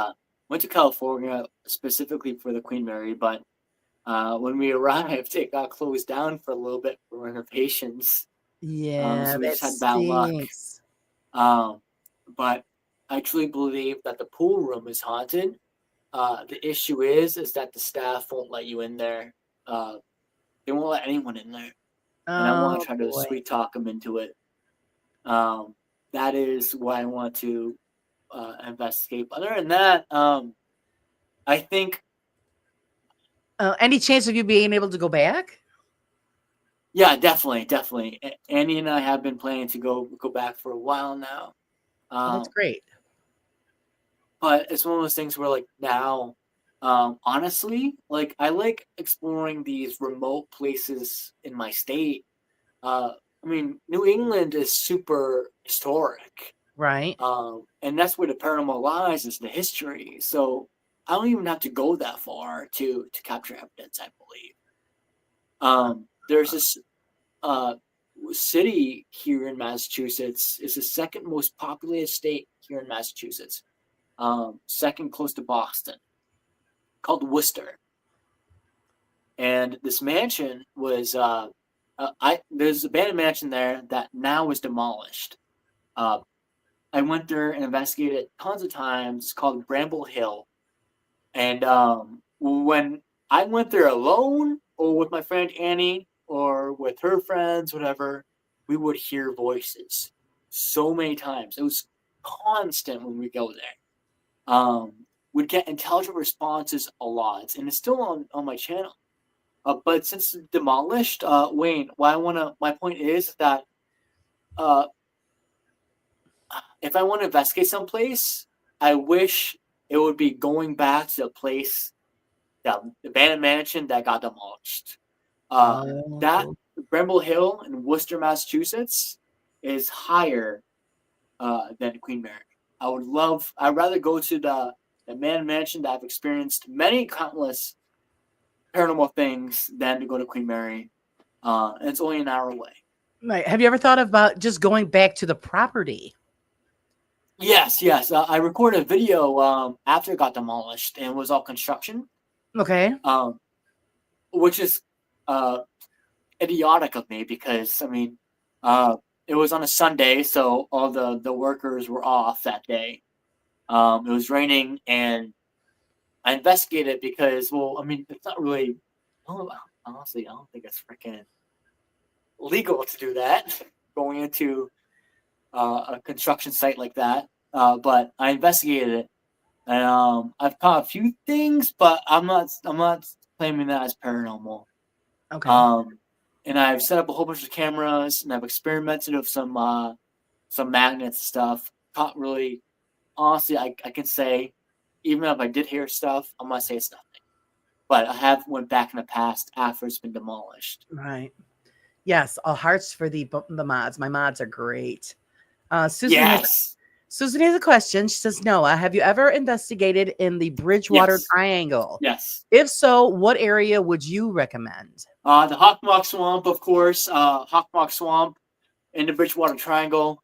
went to California specifically for the Queen Mary, but when we arrived, it got closed down for a little bit for renovations. Yeah, So we that just had bad luck. stinks. But I truly believe that the pool room is haunted. The issue is that the staff won't let you in there. They won't let anyone in there, and I want Oh to try to boy. sweet talk them into it. That is why I want to investigate. Other than that, I think, Any chance of you being able to go back? yeah, definitely. Annie and I have been planning to go back for a while now. Oh, that's great. But it's one of those things where, like, now, honestly, like, I like exploring these remote places in my state. I mean, New England is super historic. Right. And that's where the paranormal lies, is the history. So I don't even have to go that far to capture evidence, I believe. There's this city here in Massachusetts. It's the second most populated state here in Massachusetts. Second close to Boston, called Worcester. And this mansion was there's a abandoned mansion there that now is demolished. I went there and investigated it tons of times. It's called Bramble Hill. And when I went there alone or with my friend Annie or with her friends, whatever, we would hear voices so many times. It was constant when we go there. We'd get intelligent responses a lot, and it's still on my channel. But since it's demolished, Wayne, my point is that if I want to investigate someplace, I wish it would be going back to the place, that abandoned mansion that got demolished. That Oh, Bramble Hill in Worcester, Massachusetts, is higher than Queen Mary. I'd rather go to the abandoned mansion that I've experienced many countless paranormal things than to go to Queen Mary. And it's only an hour away. right. Have you ever thought about just going back to the property? Yes. I recorded a video after it got demolished and it was all construction, Okay. which is idiotic of me because, I mean, it was on a Sunday, so all the workers were off that day. It was raining, and I investigated because, well, I mean, it's not really. Honestly, I don't think it's freaking legal to do that, going into a construction site like that. But I investigated it, and I've caught a few things, but I'm not claiming that as paranormal. Okay. And I've set up a whole bunch of cameras, and I've experimented with some magnets and stuff. Not really, honestly, I can say, even if I did hear stuff, I'm gonna say it's nothing. But I have went back in the past after it's been demolished. Right. Yes. All hearts for the mods. My mods are great. Yes. Susan has a question. She says, Noah, have you ever investigated in the Bridgewater Yes. Triangle? Yes. If so, what area would you recommend? The Hockomock Swamp, of course. Hockomock Swamp in the Bridgewater Triangle.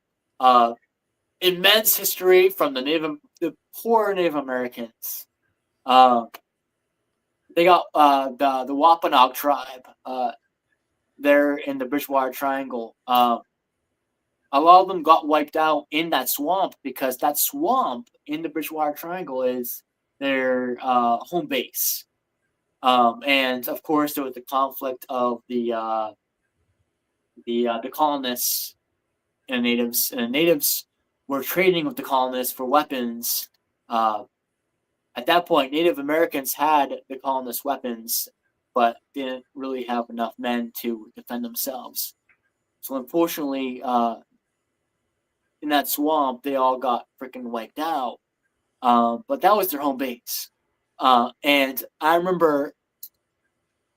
Immense history from the poor Native Americans. They got the Wampanoag tribe there in the Bridgewater Triangle. A lot of them got wiped out in that swamp because that swamp in the Bridgewater Triangle is their home base. And of course, there was the conflict of the colonists and natives. And the natives were trading with the colonists for weapons. At that point, Native Americans had the colonists' weapons, but didn't really have enough men to defend themselves. So unfortunately, in that swamp, they all got freaking wiped out. But that was their home base. And I remember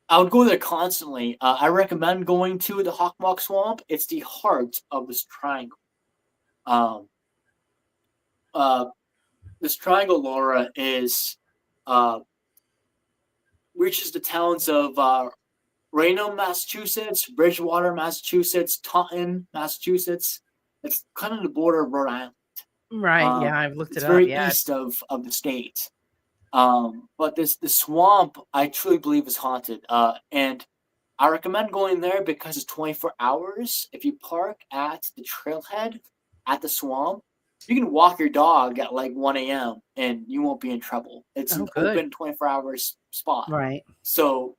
I would go there constantly. I recommend going to the Hockomock Swamp. It's the heart of this triangle. This triangle, Laura, is reaches the towns of Raynham, Massachusetts, Bridgewater, Massachusetts, Taunton, Massachusetts. It's kind of the border of Rhode Island. Right. Yeah, I've looked It's it up. very Yeah. east of the state. But the swamp, I truly believe, is haunted. And I recommend going there because it's 24 hours. If you park at the trailhead at the swamp, you can walk your dog at like 1 a.m. and you won't be in trouble. It's Oh, an good. open 24 hours spot. Right. So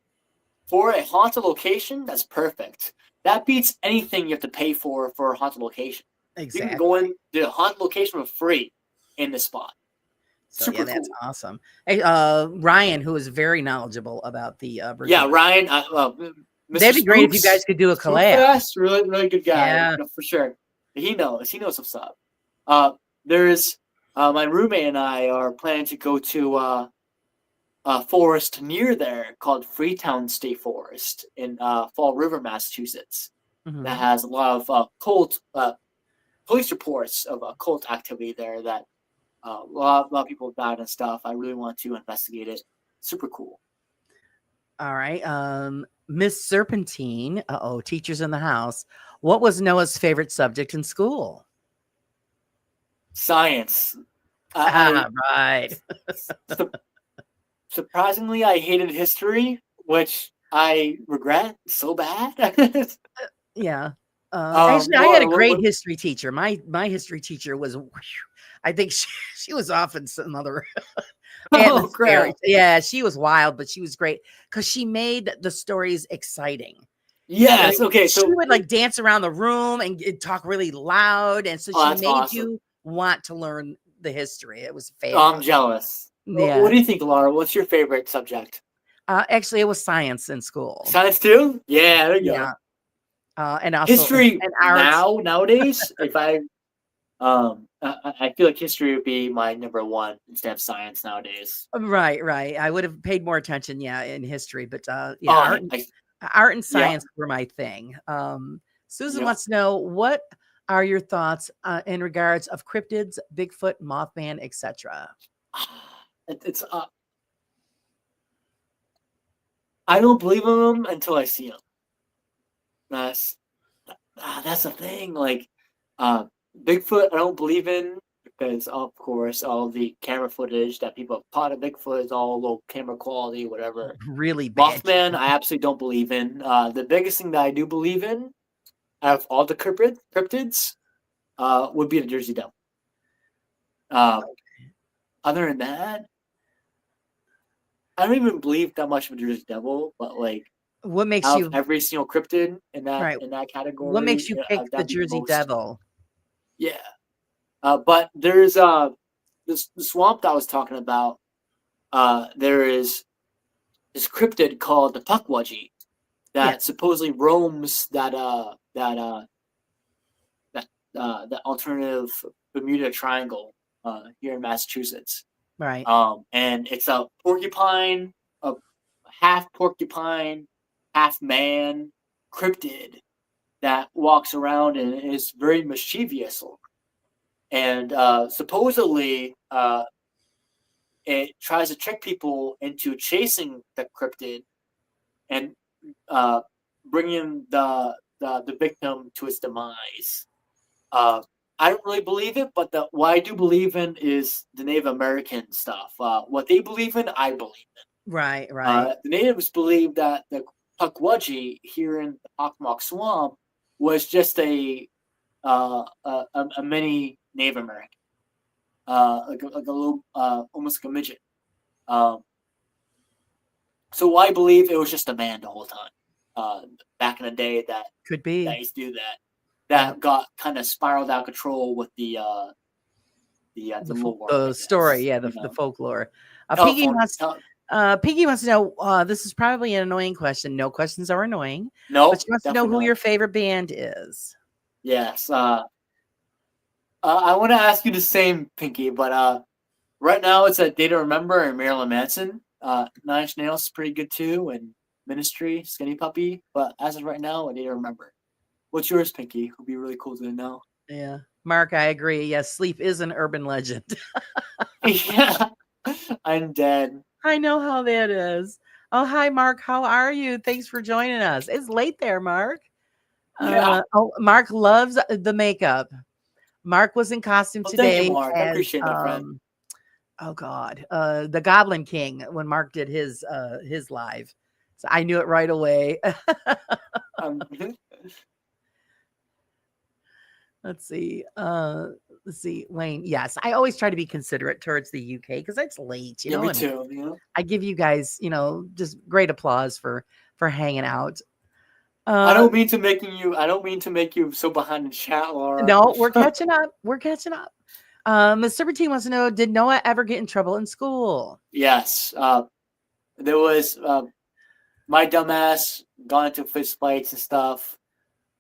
for a haunted location, that's perfect. That beats anything you have to pay for a haunted location. You Exactly. can go in the haunted location for free in this spot. So Super yeah, that's cool. awesome. Hey, Ryan, who is very knowledgeable about the Yeah, Bridgewater. Ryan. Mr. That'd be great if you Spooks, guys could do a Spook collab. Fest, really, really good guy, Yeah. you know, for sure. He knows what's up. There's my roommate and I are planning to go to a forest near there called Freetown State Forest in Fall River, Massachusetts. Mhm. That has a lot of police reports of occult activity there. That a lot of people died and stuff. I really want to investigate it. Super cool. All right. Miss Serpentine. Teachers in the house. What was Noah's favorite subject in school? Science. Right. Surprisingly, I hated history, which I regret so bad. Yeah. Actually, I had a Laura, great history teacher. My history teacher was, I think she was off in some other Oh, atmosphere. crap. Yeah, she was wild, but she was great because she made the stories exciting. Yes. Okay. She So would like dance around the room and talk really loud, and so Oh, she that's made awesome. you want to learn the history. It was I'm fabulous. jealous. Yeah. What do you think, Laura? What's your favorite subject? Actually, it was science in school. Science too? Yeah. There you Yeah. go. And also History and arts. nowadays, if I feel like history would be my number one instead of science nowadays. Right. I would have paid more attention, in history, but yeah, Oh, art and Yeah. science were my thing. Susan Yeah. wants to know, what are your thoughts in regards of cryptids, Bigfoot, Mothman, etc.? It's I don't believe in them until I see them. That's the thing. Like, Bigfoot, I don't believe in because, of course, all the camera footage that people have caught of Bigfoot is all low camera quality, whatever. Really bad. Mothman, I absolutely don't believe in. The biggest thing that I do believe in, out of all the cryptids, would be the Jersey Devil. Other than that, I don't even believe that much of a Jersey Devil, but like, What makes out you of every single cryptid in that right? category, What makes you pick the that'd be Jersey most. Devil? Yeah. But there's this the swamp that I was talking about. There is this cryptid called the Pukwudgie that supposedly roams that alternative Bermuda Triangle here in Massachusetts. Right. And it's a porcupine, a half porcupine, half man cryptid that walks around and is very mischievous. And supposedly, it tries to trick people into chasing the cryptid and bringing the victim to its demise. I don't really believe it, but what I do believe in is the Native American stuff. What they believe in, I believe in. Right. The natives believe that the Pukwudgie here in the Occomock Swamp was just a mini Native American, like a little, almost like a midget. So I believe it was just a man the whole time. Back in the day, that Could be. that used to do that. That got kind of spiraled out of control with the lore, I The guess, story, you the know. folklore. Piggy Telephone- wants tel- Piggy wants to know, this is probably an annoying question. No questions are annoying. No, But she wants to know who your favorite band is. Yes. I want to ask you the same, Pinky, but right now it's a Day to Remember and Marilyn Manson. Nine Inch Nails is pretty good too, and Ministry, Skinny Puppy. But as of right now, a Day to Remember. What's yours, Pinky? Would be really cool to know. Yeah. Mark, I agree. Yes, sleep is an urban legend. Yeah, I'm dead. I know how that is. Oh, hi, Mark. How are you? Thanks for joining us. It's late there, Mark. Yeah. Mark loves the makeup. Mark was in costume Well, thank you, today Mark. I as appreciate it, my friend. oh God, the Goblin King when Mark did his live. So I knew it right away. Mhm. Let's see. Wayne. Yes, I always try to be considerate towards the UK because it's late, Yeah, me and too. You know, I give you guys, just great applause for hanging out. I Uh don't mean to making you. I don't mean to make you so behind in chat, Laura. no, we're catching up. We're catching up. Miss Serpentine wants to know, did Noah ever get in trouble in school? Yes. There was my dumbass got into fist fights and stuff.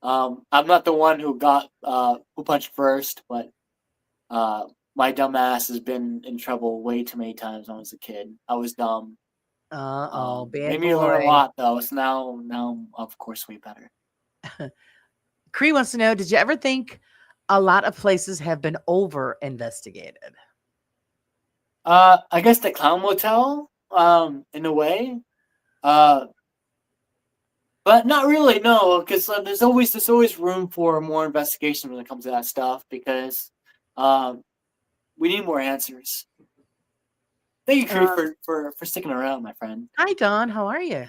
I'm not the one who got who punched first, but my dumbass has been in trouble way too many times when I was a kid. I was dumb. Bad Made me learn a boy. lot though. So now I'm of course way better. Cree wants to know, did you ever think a lot of places have been over investigated? I guess the clown motel, in a way. Uh, but not really, no, because there's always room for more investigation when it comes to that stuff because um we need more answers. Thank you, Cree, Uh, for sticking around, my friend. Hi, Don. How are you?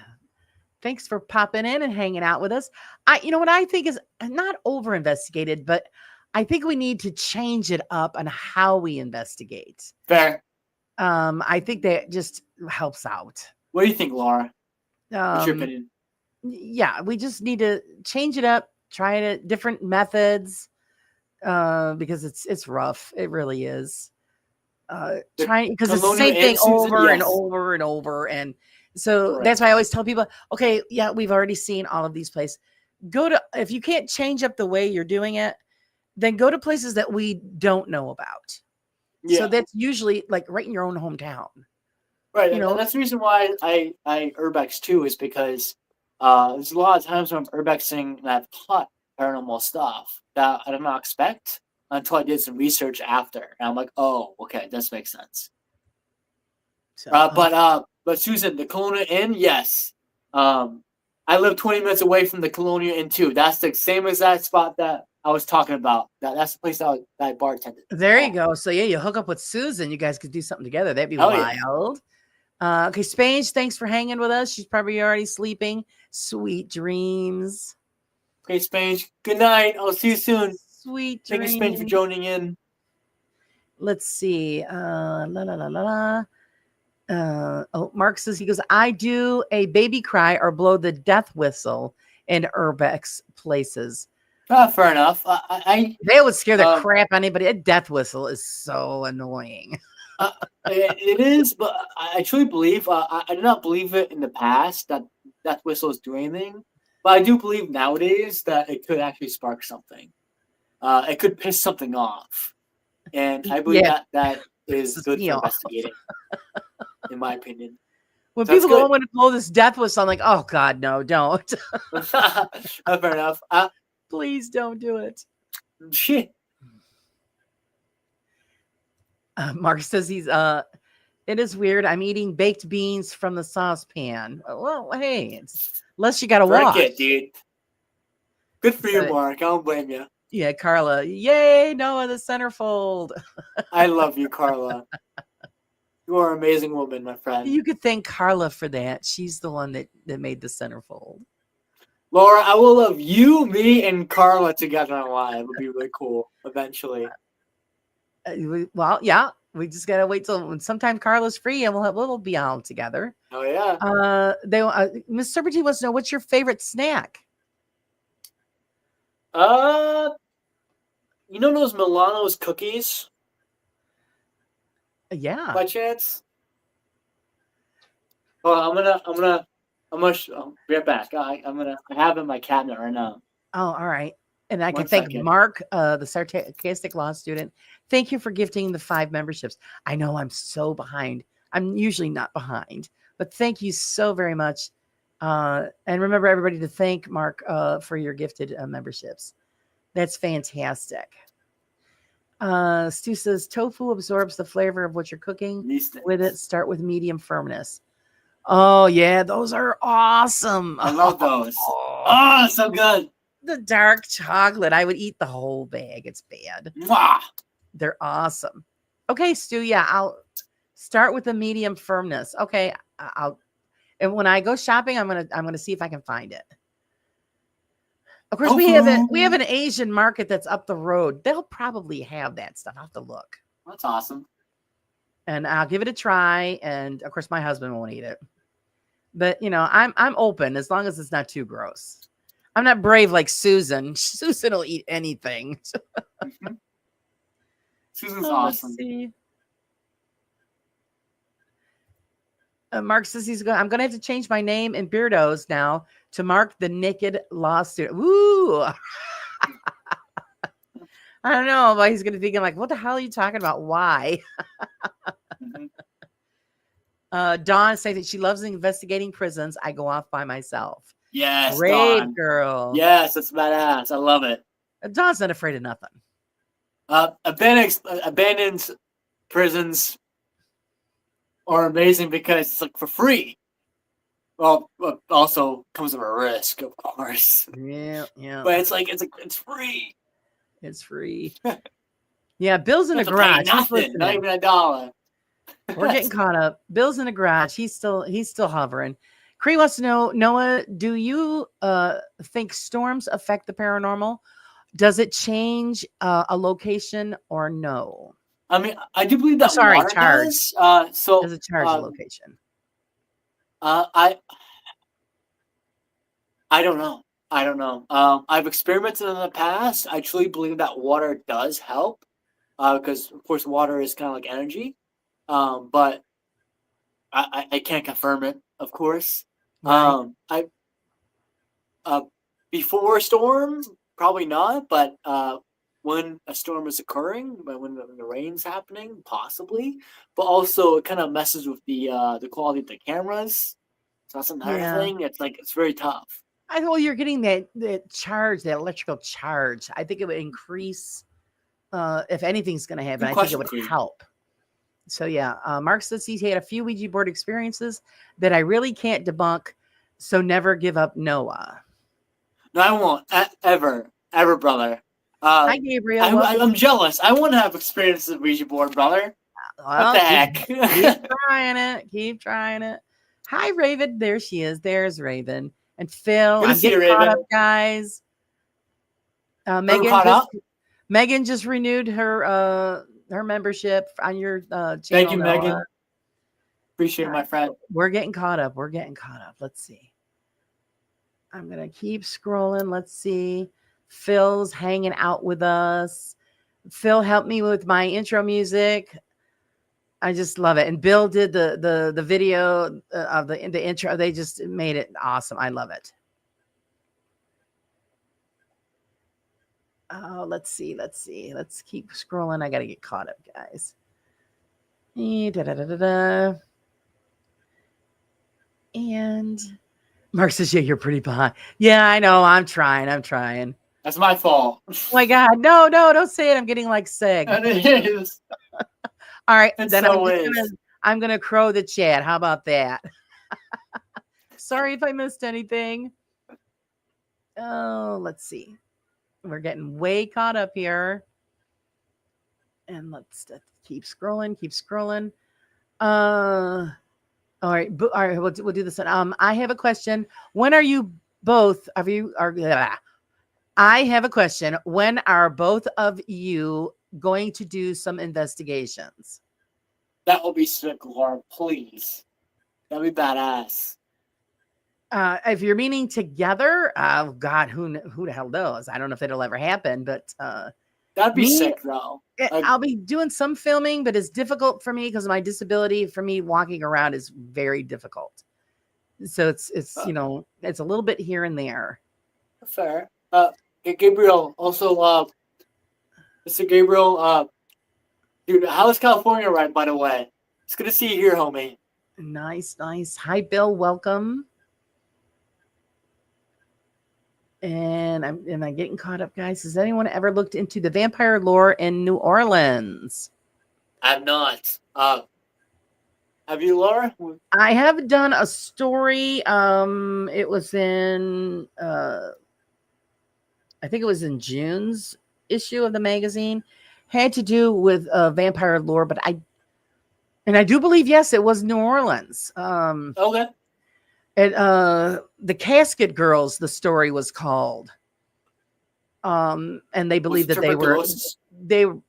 Thanks for popping in and hanging out with us. What I think is not over investigated, but I think we need to change it up on how we investigate. Fair. I think that just helps out. What do you think, Laura? What's your Um, opinion? yeah, we just need to change it up, try it different methods, because it's rough. It really is. The Trying because it's the Colonial same thing Inn, Susan? over and Yes. over and over, and so that's Correct. why I always tell people, okay, yeah, we've already seen all of these places. Go to if you can't change up the way you're doing it, then go to places that we don't know about. So Yeah. that's usually like right in your own hometown. Right. You And know, that's the reason why I urbex too, is because there's a lot of times when I'm urbexing and I've caught paranormal stuff that I did not expect until I did some research after. And I'm like, oh, okay, this makes sense. so But Susan, the Colonial Inn, yes. I live 20 minutes away from the Colonial Inn too. That's the same exact spot that I was talking about. That's the place that I bartended. there you Oh, go. So yeah, you hook up with Susan. You guys could do something together. That'd be hell yeah. wild. Okay, Spange, thanks for hanging with us. She's probably already sleeping. Sweet dreams. Okay, Spange. Good night. I'll see you soon. Sweet Thank you, Spange, for dreams. joining in. Let's see. La la la la la. Mark says he goes, I do a baby cry or blow the death whistle in urbex places. Fair enough. They would scare the Um, crap out of anybody. A death whistle is so annoying. it is, but I truly believe. I did not believe it in the past that that whistle is doing anything, but I do believe nowadays that it could actually spark something. It could piss something off, and I believe Yeah. that is good You for know, investigating, in my opinion. when So that's people go, I good. want to blow this death whistle, I'm like, oh God, no, don't. Fair enough. Please don't do it. Shit. Mark says it is weird. I'm eating baked beans from the saucepan. Well, hey, unless you got to Drink wash. it, dude. Good for you, So, Mark. I don't blame you. yeah, Carla. Yay, Noah the centerfold. I love you, Carla. You are an amazing woman, my friend. You could thank Carla for that. She's the one that made the centerfold. Laura, I will love you, me, and Carla together on live. It would be really cool eventually. Well, yeah, we just gotta wait till sometime Carla's free and we'll be all together. Oh yeah. Miss Serpentine wants to know, what's your favorite snack? You know those Milano's cookies Yeah. by chance? Oh, I'll be right back. I have it in my cabinet right now. Oh, all right. And I can 1 thank second. Mark, the sarcastic law student. Thank you for gifting the 5 memberships. I know I'm so behind. I'm usually not behind, but thank you so very much. And remember, everybody, to thank Mark for your gifted memberships. That's fantastic. Stu says tofu absorbs the flavor of what you're cooking These things. with it. Start with medium firmness. Oh yeah, those are awesome. I love those. Oh, Oh, so good. the dark chocolate. I would eat the whole bag. It's bad. Mwah. They're awesome. Okay, Stu. Yeah, I'll start with a medium firmness. Okay, I'll. And when I go shopping, I'm gonna see if I can find it. Of course, we have an Asian market that's up the road. They'll probably have that stuff. I'll have to look. That's awesome. And I'll give it a try. And of course, my husband won't eat it. But you know, I'm open as long as it's not too gross. I'm not brave like Susan. Susan will eat anything. Mhm. Susan's Oh, let's awesome. see. Mark says I'm going to have to change my name in Beardos now to Mark the Naked Law Student. Woo! I don't know, but he's going to be thinking like, what the hell are you talking about? Why? Mhm. Dawn saying that she loves investigating prisons. I go off by myself. Yes, Great Dawn. girl. Yes, that's badass. I love it. Dawn's not afraid of nothing. Abandoned prisons are amazing because it's like for free. Well, also comes with a risk, of course. Yeah. But it's free. It's free. Yeah, Bill's in the You don't have to pay garage. He's nothing, not listening. even $1. We're getting caught up. Bill's in the garage. He's still hovering. Cree wants to know, Noah, do you think storms affect the paranormal? Does it change a location or no? I mean, I do believe that Sorry, water charge. does. So Does it charge a location? I don't know. I don't know. I've experimented in the past. I truly believe that water does help, because of course water is kind of like energy. But I can't confirm it, of course. Right. I before a storm, probably not, but when a storm is occurring, when the rain's happening, possibly. But also, it kind of messes with the quality of the cameras. So that's another Yeah. thing. It's very tough. I thought you're getting that charge, that electrical charge. I think it would increase. If anything's going to happen, Good I think it would question, Cree. help. So yeah, Mark says he had a few Ouija board experiences that I really can't debunk. So never give up, Noah. No, I won't ever, brother. Hi, Gabriel. I'm jealous. I want to have experiences with Ouija board, brother. Well, What the heck? Keep trying it. Keep trying it. Hi, Raven. There she is. There's Raven. And Phil. Good to I'm see you, getting caught Raven. up, guys. Megan just renewed her membership on your channel. Thank you, Noah. Megan. Appreciate it, my friend. We're getting caught up. Let's see. I'm going to keep scrolling. Let's see. Phil's hanging out with us. Phil helped me with my intro music. I just love it. And Bill did the video of the intro. They just made it awesome. I love it. Oh, let's see. Let's keep scrolling. I got to get caught up, guys. And Mark says, yeah, you're pretty behind. Yeah, I know. I'm trying. That's my fault. Oh my God. No, don't say it. I'm getting like sick. And it is. All right. It's Then so weird. I'm gonna crow the chat. How about that? Sorry if I missed anything. Oh, let's see. We're getting way caught up here. And let's keep scrolling. All right. All right. We'll do this one. I have a question. When are you both? I have a question. When are both of you going to do some investigations? That will be sick, Laura. Please. That'd be badass. If you're meaning together, oh God, who the hell knows? I don't know if it'll ever happen, but That'd be me- sick, though. I'll be doing some filming, but it's difficult for me because of my disability. For me, walking around is very difficult. So it's it's a little bit here and there. Fair. Gabriel, also, Mr. Gabriel, dude, how's California right, by the way? It's good to see you here, homie. Nice. Hi, Bill. Welcome. And am I getting caught up, guys? Has anyone ever looked into the vampire lore in New Orleans? I'm not. Have you, Laura? I have done a story. It was in I think it was in June's issue of the magazine. Had to do with vampire lore, but I do believe, yes, it was New Orleans. Okay. The Casket Girls, the story was called. And they believe that Tuberculosis?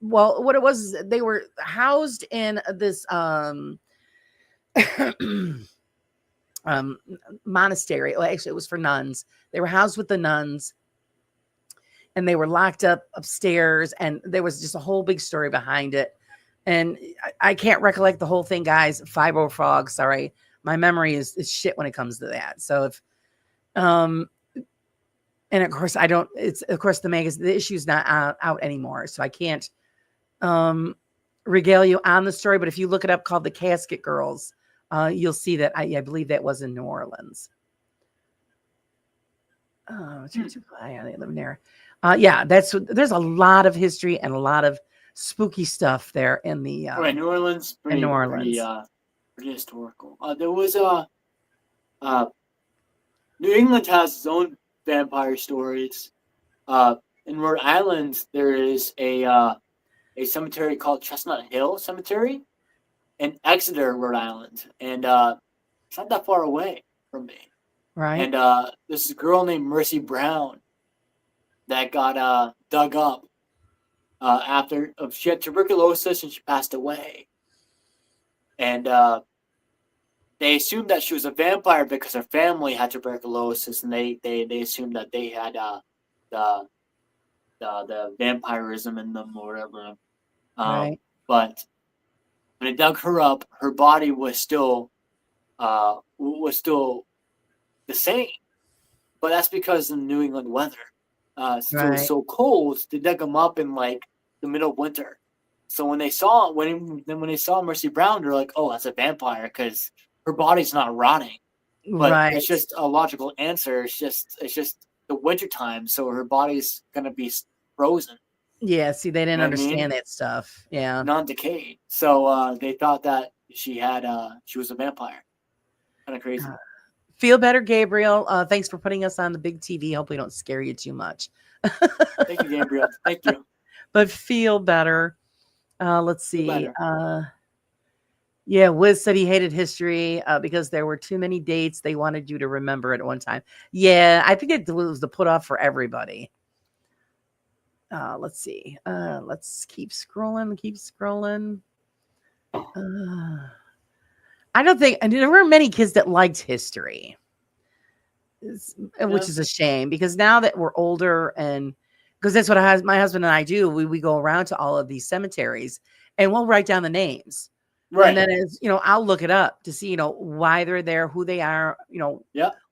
well, what it was, they were housed in this monastery. Well, actually, it was for nuns. They were housed with the nuns, and they were locked up upstairs. And there was just a whole big story behind it. And I can't recollect the whole thing, guys. Fibro Frog, sorry, my memory is shit when it comes to that. So if, and of course I don't. It's of course the issue's not out anymore, so I can't regale you on the story. But if you look it up, called The Casket Girls, you'll see that I believe that was in New Orleans. They live there. Yeah, there's a lot of history and a lot of spooky stuff there in the right, New Orleans. Pretty, New Orleans. Pretty historical. There was New England has its own vampire stories. In Rhode Island, there is a cemetery called Chestnut Hill Cemetery in Exeter, Rhode Island, and it's not that far away from me. Right. And this is a girl named Mercy Brown that got dug up after she had tuberculosis and she passed away. And they assumed that she was a vampire because her family had tuberculosis, and they assumed that they had the vampirism in them or whatever. Right. But when they dug her up, her body was still the same. But that's because of the New England weather. Since it was so cold, they dug them up in like the middle of winter. So when they saw Mercy Brown, they're like, "Oh, that's a vampire," because her body's not rotting. But it's just a logical answer. It's just the winter time, so her body's gonna be frozen. Yeah, see, they didn't understand that stuff. Yeah, non-decayed. So they thought that she was a vampire. Kind of crazy. Feel better, Gabriel. Thanks for putting us on the big TV. Hope we don't scare you too much. Thank you, Gabriel. Thank you. But feel better. Let's see. Yeah, Wiz said he hated history because there were too many dates they wanted you to remember at one time. Yeah, I think it was the put off for everybody. Let's see. Let's keep scrolling. I don't think, and there were many kids that liked history, which is a shame, because now that we're older, and because that's what my husband and I do, we go around to all of these cemeteries and we'll write down the names. Right. And then, as you know, I'll look it up to see, why they're there, who they are,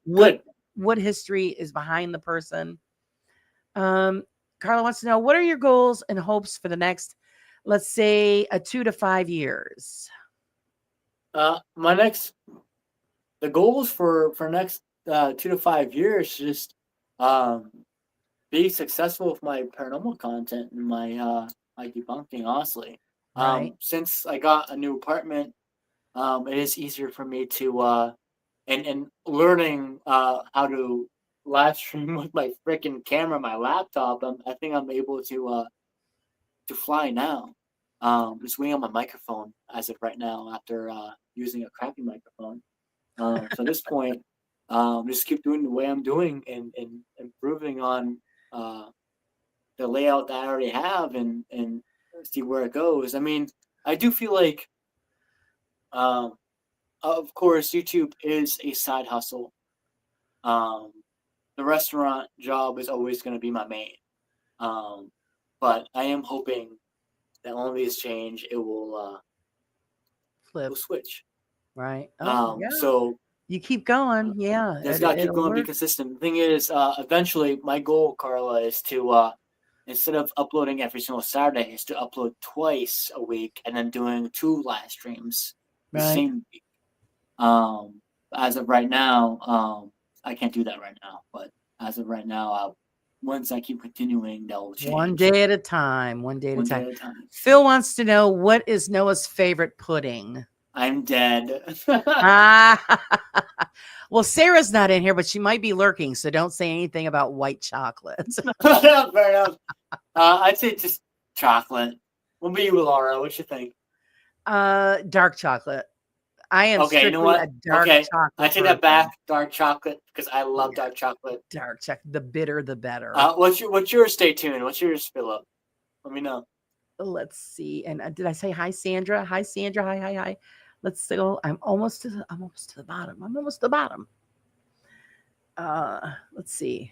what history is behind the person. Carla wants to know, what are your goals and hopes for the next, let's say, 2 to 5 years? The goals for next 2 to 5 years, just be successful with my paranormal content and my debunking, honestly. Since I got a new apartment, it is easier for me to and learning how to live stream with my freaking camera, my laptop. I think I'm able to fly now. Just waiting on my microphone as of right now after using a crappy microphone. So at this point, just keep doing the way I'm doing and improving on the layout that I already have and see where it goes. I mean, I do feel like, of course, YouTube is a side hustle. The restaurant job is always going to be my main. But I am hoping that when these change, it will flip, will switch. Right. So you keep going. Yeah. Just got to keep going and be consistent. The thing is, eventually, my goal, Carla, is to instead of uploading every single Saturday, is to upload twice a week and then doing 2 live streams the same week. As of right now, I can't do that right now. But as of right now, once I keep continuing, that will change. One day at a time. Phil wants to know, what is Noah's favorite pudding? I'm dead. Ah, well, Sarah's not in here, but she might be lurking, so don't say anything about white chocolate. Fair enough. I'd say just chocolate. What about you, Laura? What you think? Dark chocolate. I am Okay, you know strictly a what? dark Okay, I chocolate take that person. back. Dark chocolate because I love Yeah, dark chocolate. dark chocolate. The bitter, the better. What's your stay tuned? What's yours, Philip? Let me know. Let's see. And did I say hi, Sandra? Hi, Sandra. Hi, hi, hi. Let's go. I'm almost to the bottom. I'm almost to the bottom. Let's see.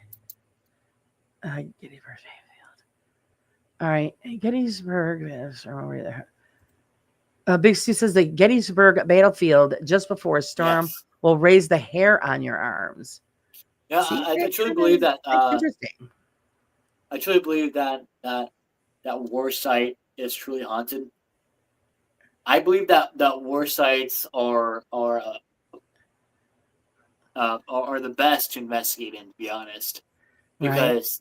Gettysburg. All right, Gettysburg is over there. Big Stu says the Gettysburg battlefield just before a storm Yes. will raise the hair on your arms. Yeah, See, I truly believe that. that's interesting. I truly believe that war site is truly haunted. I believe that war sites are the best to investigate in, to be honest, Right, because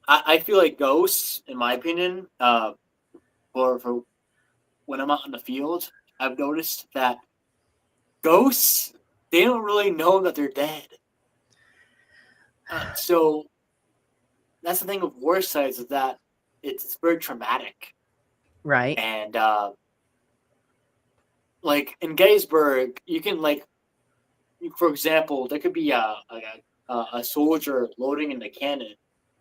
I feel like ghosts, in my opinion, for when I'm out in the field, I've noticed that ghosts they don't really know that they're dead. So that's the thing with war sites is that it's very traumatic, right, and like in Gettysburg, you can like, for example, there could be a soldier loading in the cannon.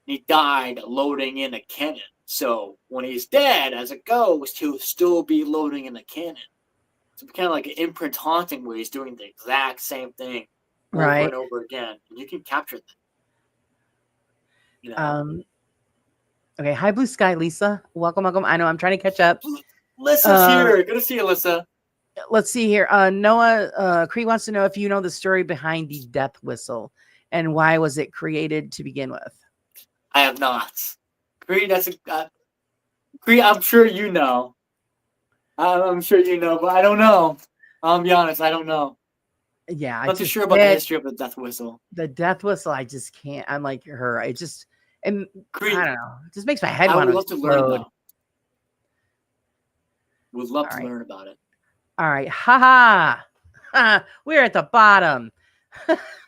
He died loading in a cannon. So when he's dead as a ghost, he'll still be loading in the cannon. So kind of like an imprint haunting where he's doing the exact same thing over right. and over again. And you can capture them, you know. Um, okay. Hi, Blue Sky, Lisa. Welcome, welcome. I know I'm trying to catch up. Alyssa's Uh, here. Good to see you, Alyssa. let's see here. Noah Cree wants to know if you know the story behind the death whistle and why was it created to begin with. I have not. Green, Green, I'm sure you know. I'm sure you know, but I don't know. I'll be honest, I don't know. Yeah, I Not too just sure about the that history of the death whistle. the death whistle. I just can't. I'm like her. I just and I Green, don't know. It just makes my head I want would to love to learn explode. though. Would love All to right. learn about it. All right. Ha ha. We're at the bottom.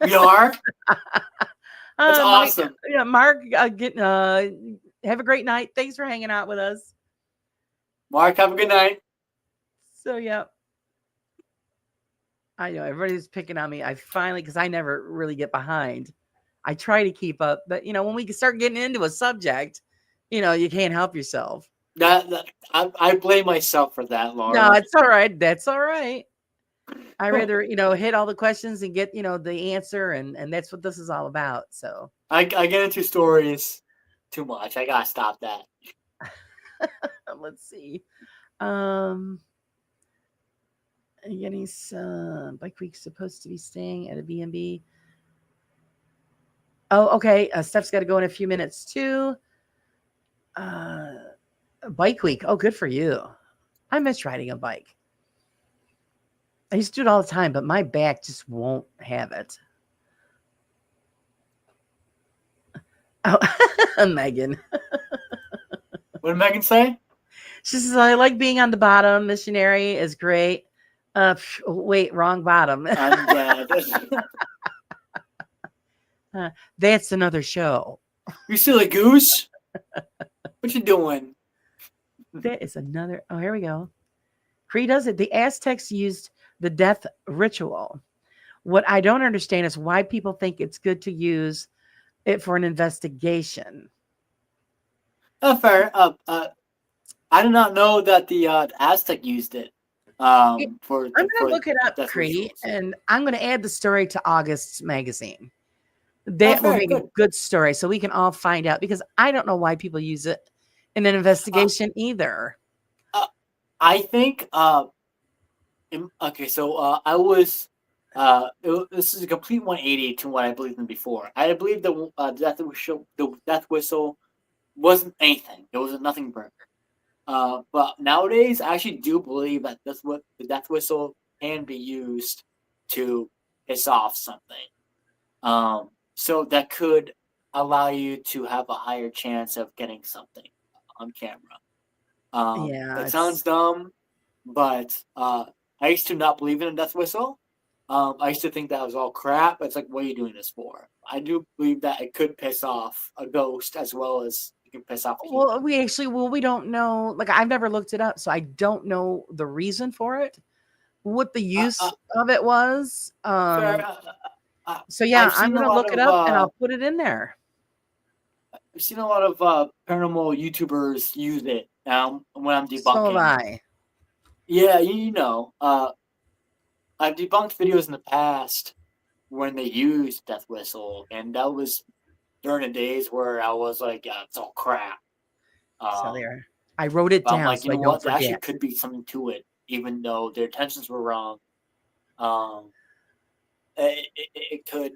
We are. That's Mike, awesome. yeah, Mark, have a great night. Thanks for hanging out with us. Mark, have a good night. So, yeah, I know everybody's picking on me. I finally, because I never really get behind. I try to keep up, but when we start getting into a subject, you can't help yourself. I blame myself for that, No, Laura. it's all right. That's all right. I rather, hit all the questions and get, the answer, and that's what this is all about. So I get into stories too much. I gotta stop that. let's see. Um, getting some bike week supposed to be staying at a B&B. Oh, okay. Steph's got to go in a few minutes too. Bike week. Oh, good for you. I miss riding a bike. I used to do it all the time, but my back just won't have it. Oh, Megan. What did Megan say? She says, I like being on the bottom. Missionary is great. Wait, wrong bottom. I'm dead. That's another show. You silly goose. What you doing? That is another. Oh, here we go. Cree does it. The Aztecs used the death ritual. What I don't understand is why people think it's good to use it for an investigation. Fair. I did not know that the Aztec used it. For I'm going to look it up, death Cree, rituals. and I'm going to add the story to August's magazine. That will fair, make a good story so we can all find out, because I don't know why people use it in an investigation either. I think. Okay, so I was. This is a complete 180 to what I believed in before. I believed the death whistle wasn't anything. It was nothing burger. But nowadays, I actually do believe that that's what the death whistle can be used to piss off something. So that could allow you to have a higher chance of getting something on camera. Yeah, It sounds dumb, but I used to not believe in a death whistle. I used to think that was all crap. It's like, what are you doing this for? I do believe that it could piss off a ghost as well as it can piss off people. Well, we don't know. Like, I've never looked it up, so I don't know the reason for it, what the use of it was. So yeah, I'm gonna look it up and I'll put it in there. I've seen a lot of paranormal YouTubers use it now when I'm debunking. So have I. Yeah, you know, I've debunked videos in the past when they used death whistle, and that was during the days where I was like, yeah, it's all crap. So there, I wrote it down. I'm like, so you know I don't what? There actually forget. could be something to it, even though their intentions were wrong. It could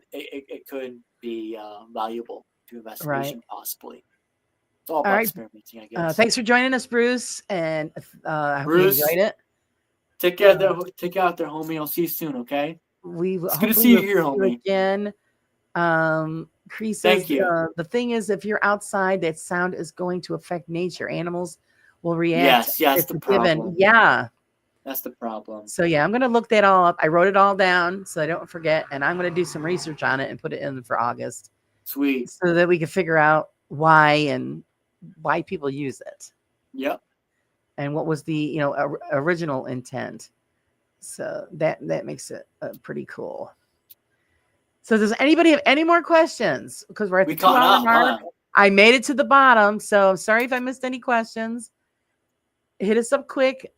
be valuable to investigation, possibly. It's all about experimenting, I guess. Thanks for joining us, Bruce, and I hope you Bruce, enjoyed it. Take care out there, homie. I'll see you soon, okay? It's good to see you here, homie. Again. Cree says, Thank you. The thing is, if you're outside, that sound is going to affect nature. Animals will react. Yes, it's the given. problem. Yeah. That's the problem. So yeah, I'm going to look that all up. I wrote it all down so I don't forget, and I'm going to do some research on it and put it in for August. Sweet. So that we can figure out why people use it. Yep. And what was the original intent. So that makes it pretty cool. So does anybody have any more questions? Because we're at the 2-hour mark. I made it to the bottom, so I'm sorry if I missed any questions. Hit us up quick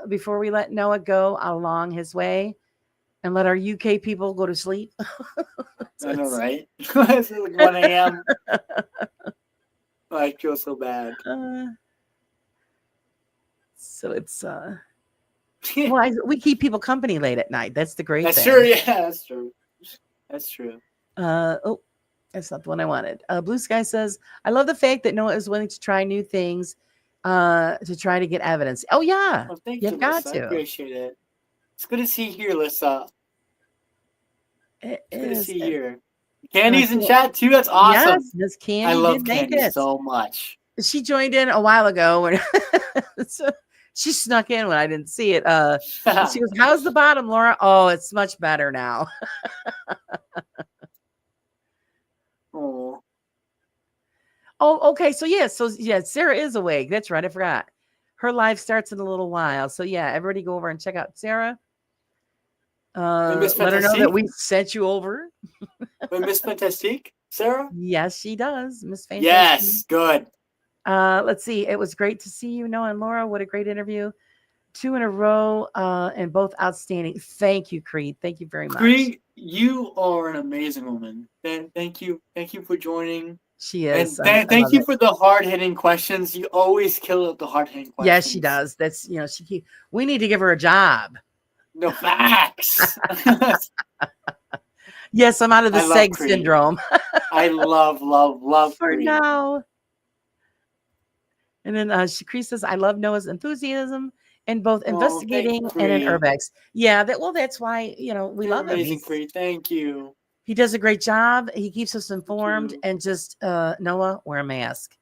before we let Noah go along his way and let our UK people go to sleep. I know, right? It's like 1 a.m. I feel so bad. So it's well, we keep people company late at night. That's the great thing. That's true. Yeah, that's true. That's true. Oh, that's not the one I wanted. Blue Sky says, I love the fact that Noah is willing to try new things to try to get evidence. Oh, yeah. Well, thank You've you, got Lissa. to. I appreciate it. It's good to see you here, Lissa. It's good to see you here. Candy's in chat, too. That's awesome. Yes, Miss Candy. I love Candy so much. She joined in a while ago. When so she snuck in when I didn't see it. She goes, how's the bottom, Laura? Oh, it's much better now. Oh, okay. So Sarah is awake. That's right. I forgot. Her live starts in a little while. So yeah, everybody go over and check out Sarah. Let her know that we sent you over. Miss Fantastique, Sarah? Yes, she does. Miss Fantastique. Yes, good. Let's see. It was great to see you, Noah and Laura. What a great interview. 2 in a row, and both outstanding. Thank you, Creed. Thank you very much. Creed, you are an amazing woman. Thank you. Thank you for joining. She is. And thank you for the hard-hitting questions. You always kill it with the hard-hitting questions. Yes, she does. That's we need to give her a job. No facts. Yes, I'm out of the seg syndrome. I love for Creed. now. And then Creed says, I love Noah's enthusiasm in both investigating and in urbex. Yeah, that's why we love him. Amazing, Creed. Thank you. He does a great job. He keeps us informed. And just Noah, wear a mask.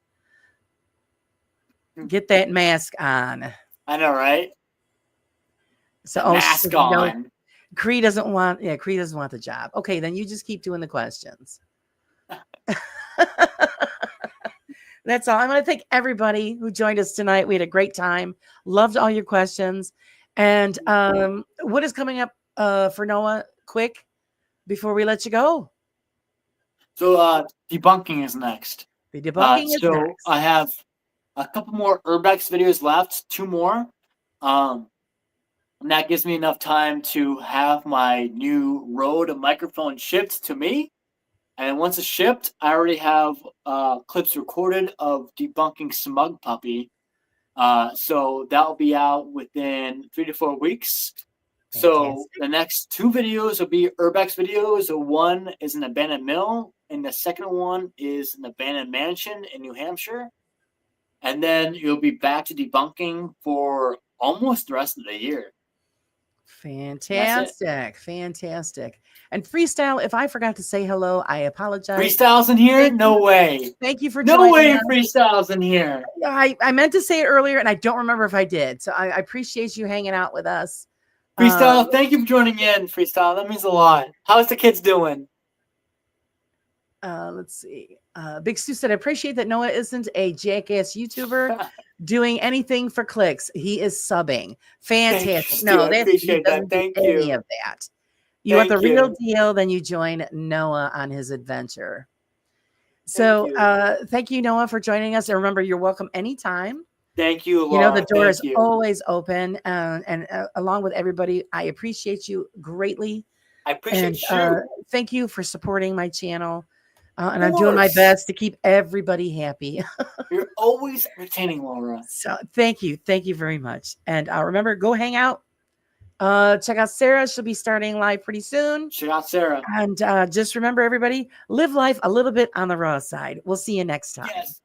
Get that mask on. I know, right? So mask on. Creed doesn't want the job. Okay, then you just keep doing the questions. That's all. I want to thank everybody who joined us tonight. We had a great time. Loved all your questions. And what is coming up for Noah? Quick, before we let you go. So debunking is next. The debunking is next. So I have a couple more urbex videos left. 2 more. And that gives me enough time to have my new Rode microphone shipped to me. And once it's shipped, I already have clips recorded of debunking Smug Puppy. So that'll be out within 3 to 4 weeks. Fantastic. So the next 2 videos will be urbex videos. One is an abandoned mill, and the second one is an abandoned mansion in New Hampshire. And then you'll be back to debunking for almost the rest of the year. Fantastic. And Freestyle, if I forgot to say hello, I apologize. Freestyle's in here? No way. Thank you for joining. No way Freestyle's in here. I meant to say it earlier, and I don't remember if I did. So I appreciate you hanging out with us. Freestyle, thank you for joining in, Freestyle. That means a lot. How's the kids doing? Let's see. Big Stu said, I appreciate that Noah isn't a jackass YouTuber doing anything for clicks. He is subbing. Fantastic. Stu. No, I that's, appreciate he that. doesn't do Thank any you. of that. You want the Thank you. real deal, then you join Noah on his adventure. So thank you, Noah, for joining us. And remember, you're welcome anytime. Thank you, Laura. You know, the door Thank is you. always open. And along with everybody, I appreciate you greatly. I appreciate And you. thank you for supporting my channel. And Of I'm doing my course. best to keep everybody happy. You're always entertaining, Laura. So thank you. Thank you very much. And remember, go hang out. Check out Sarah. She'll be starting live pretty soon. Shout out Sarah. And just remember, everybody, live life a little bit on the raw side. We'll see you next time. Yes.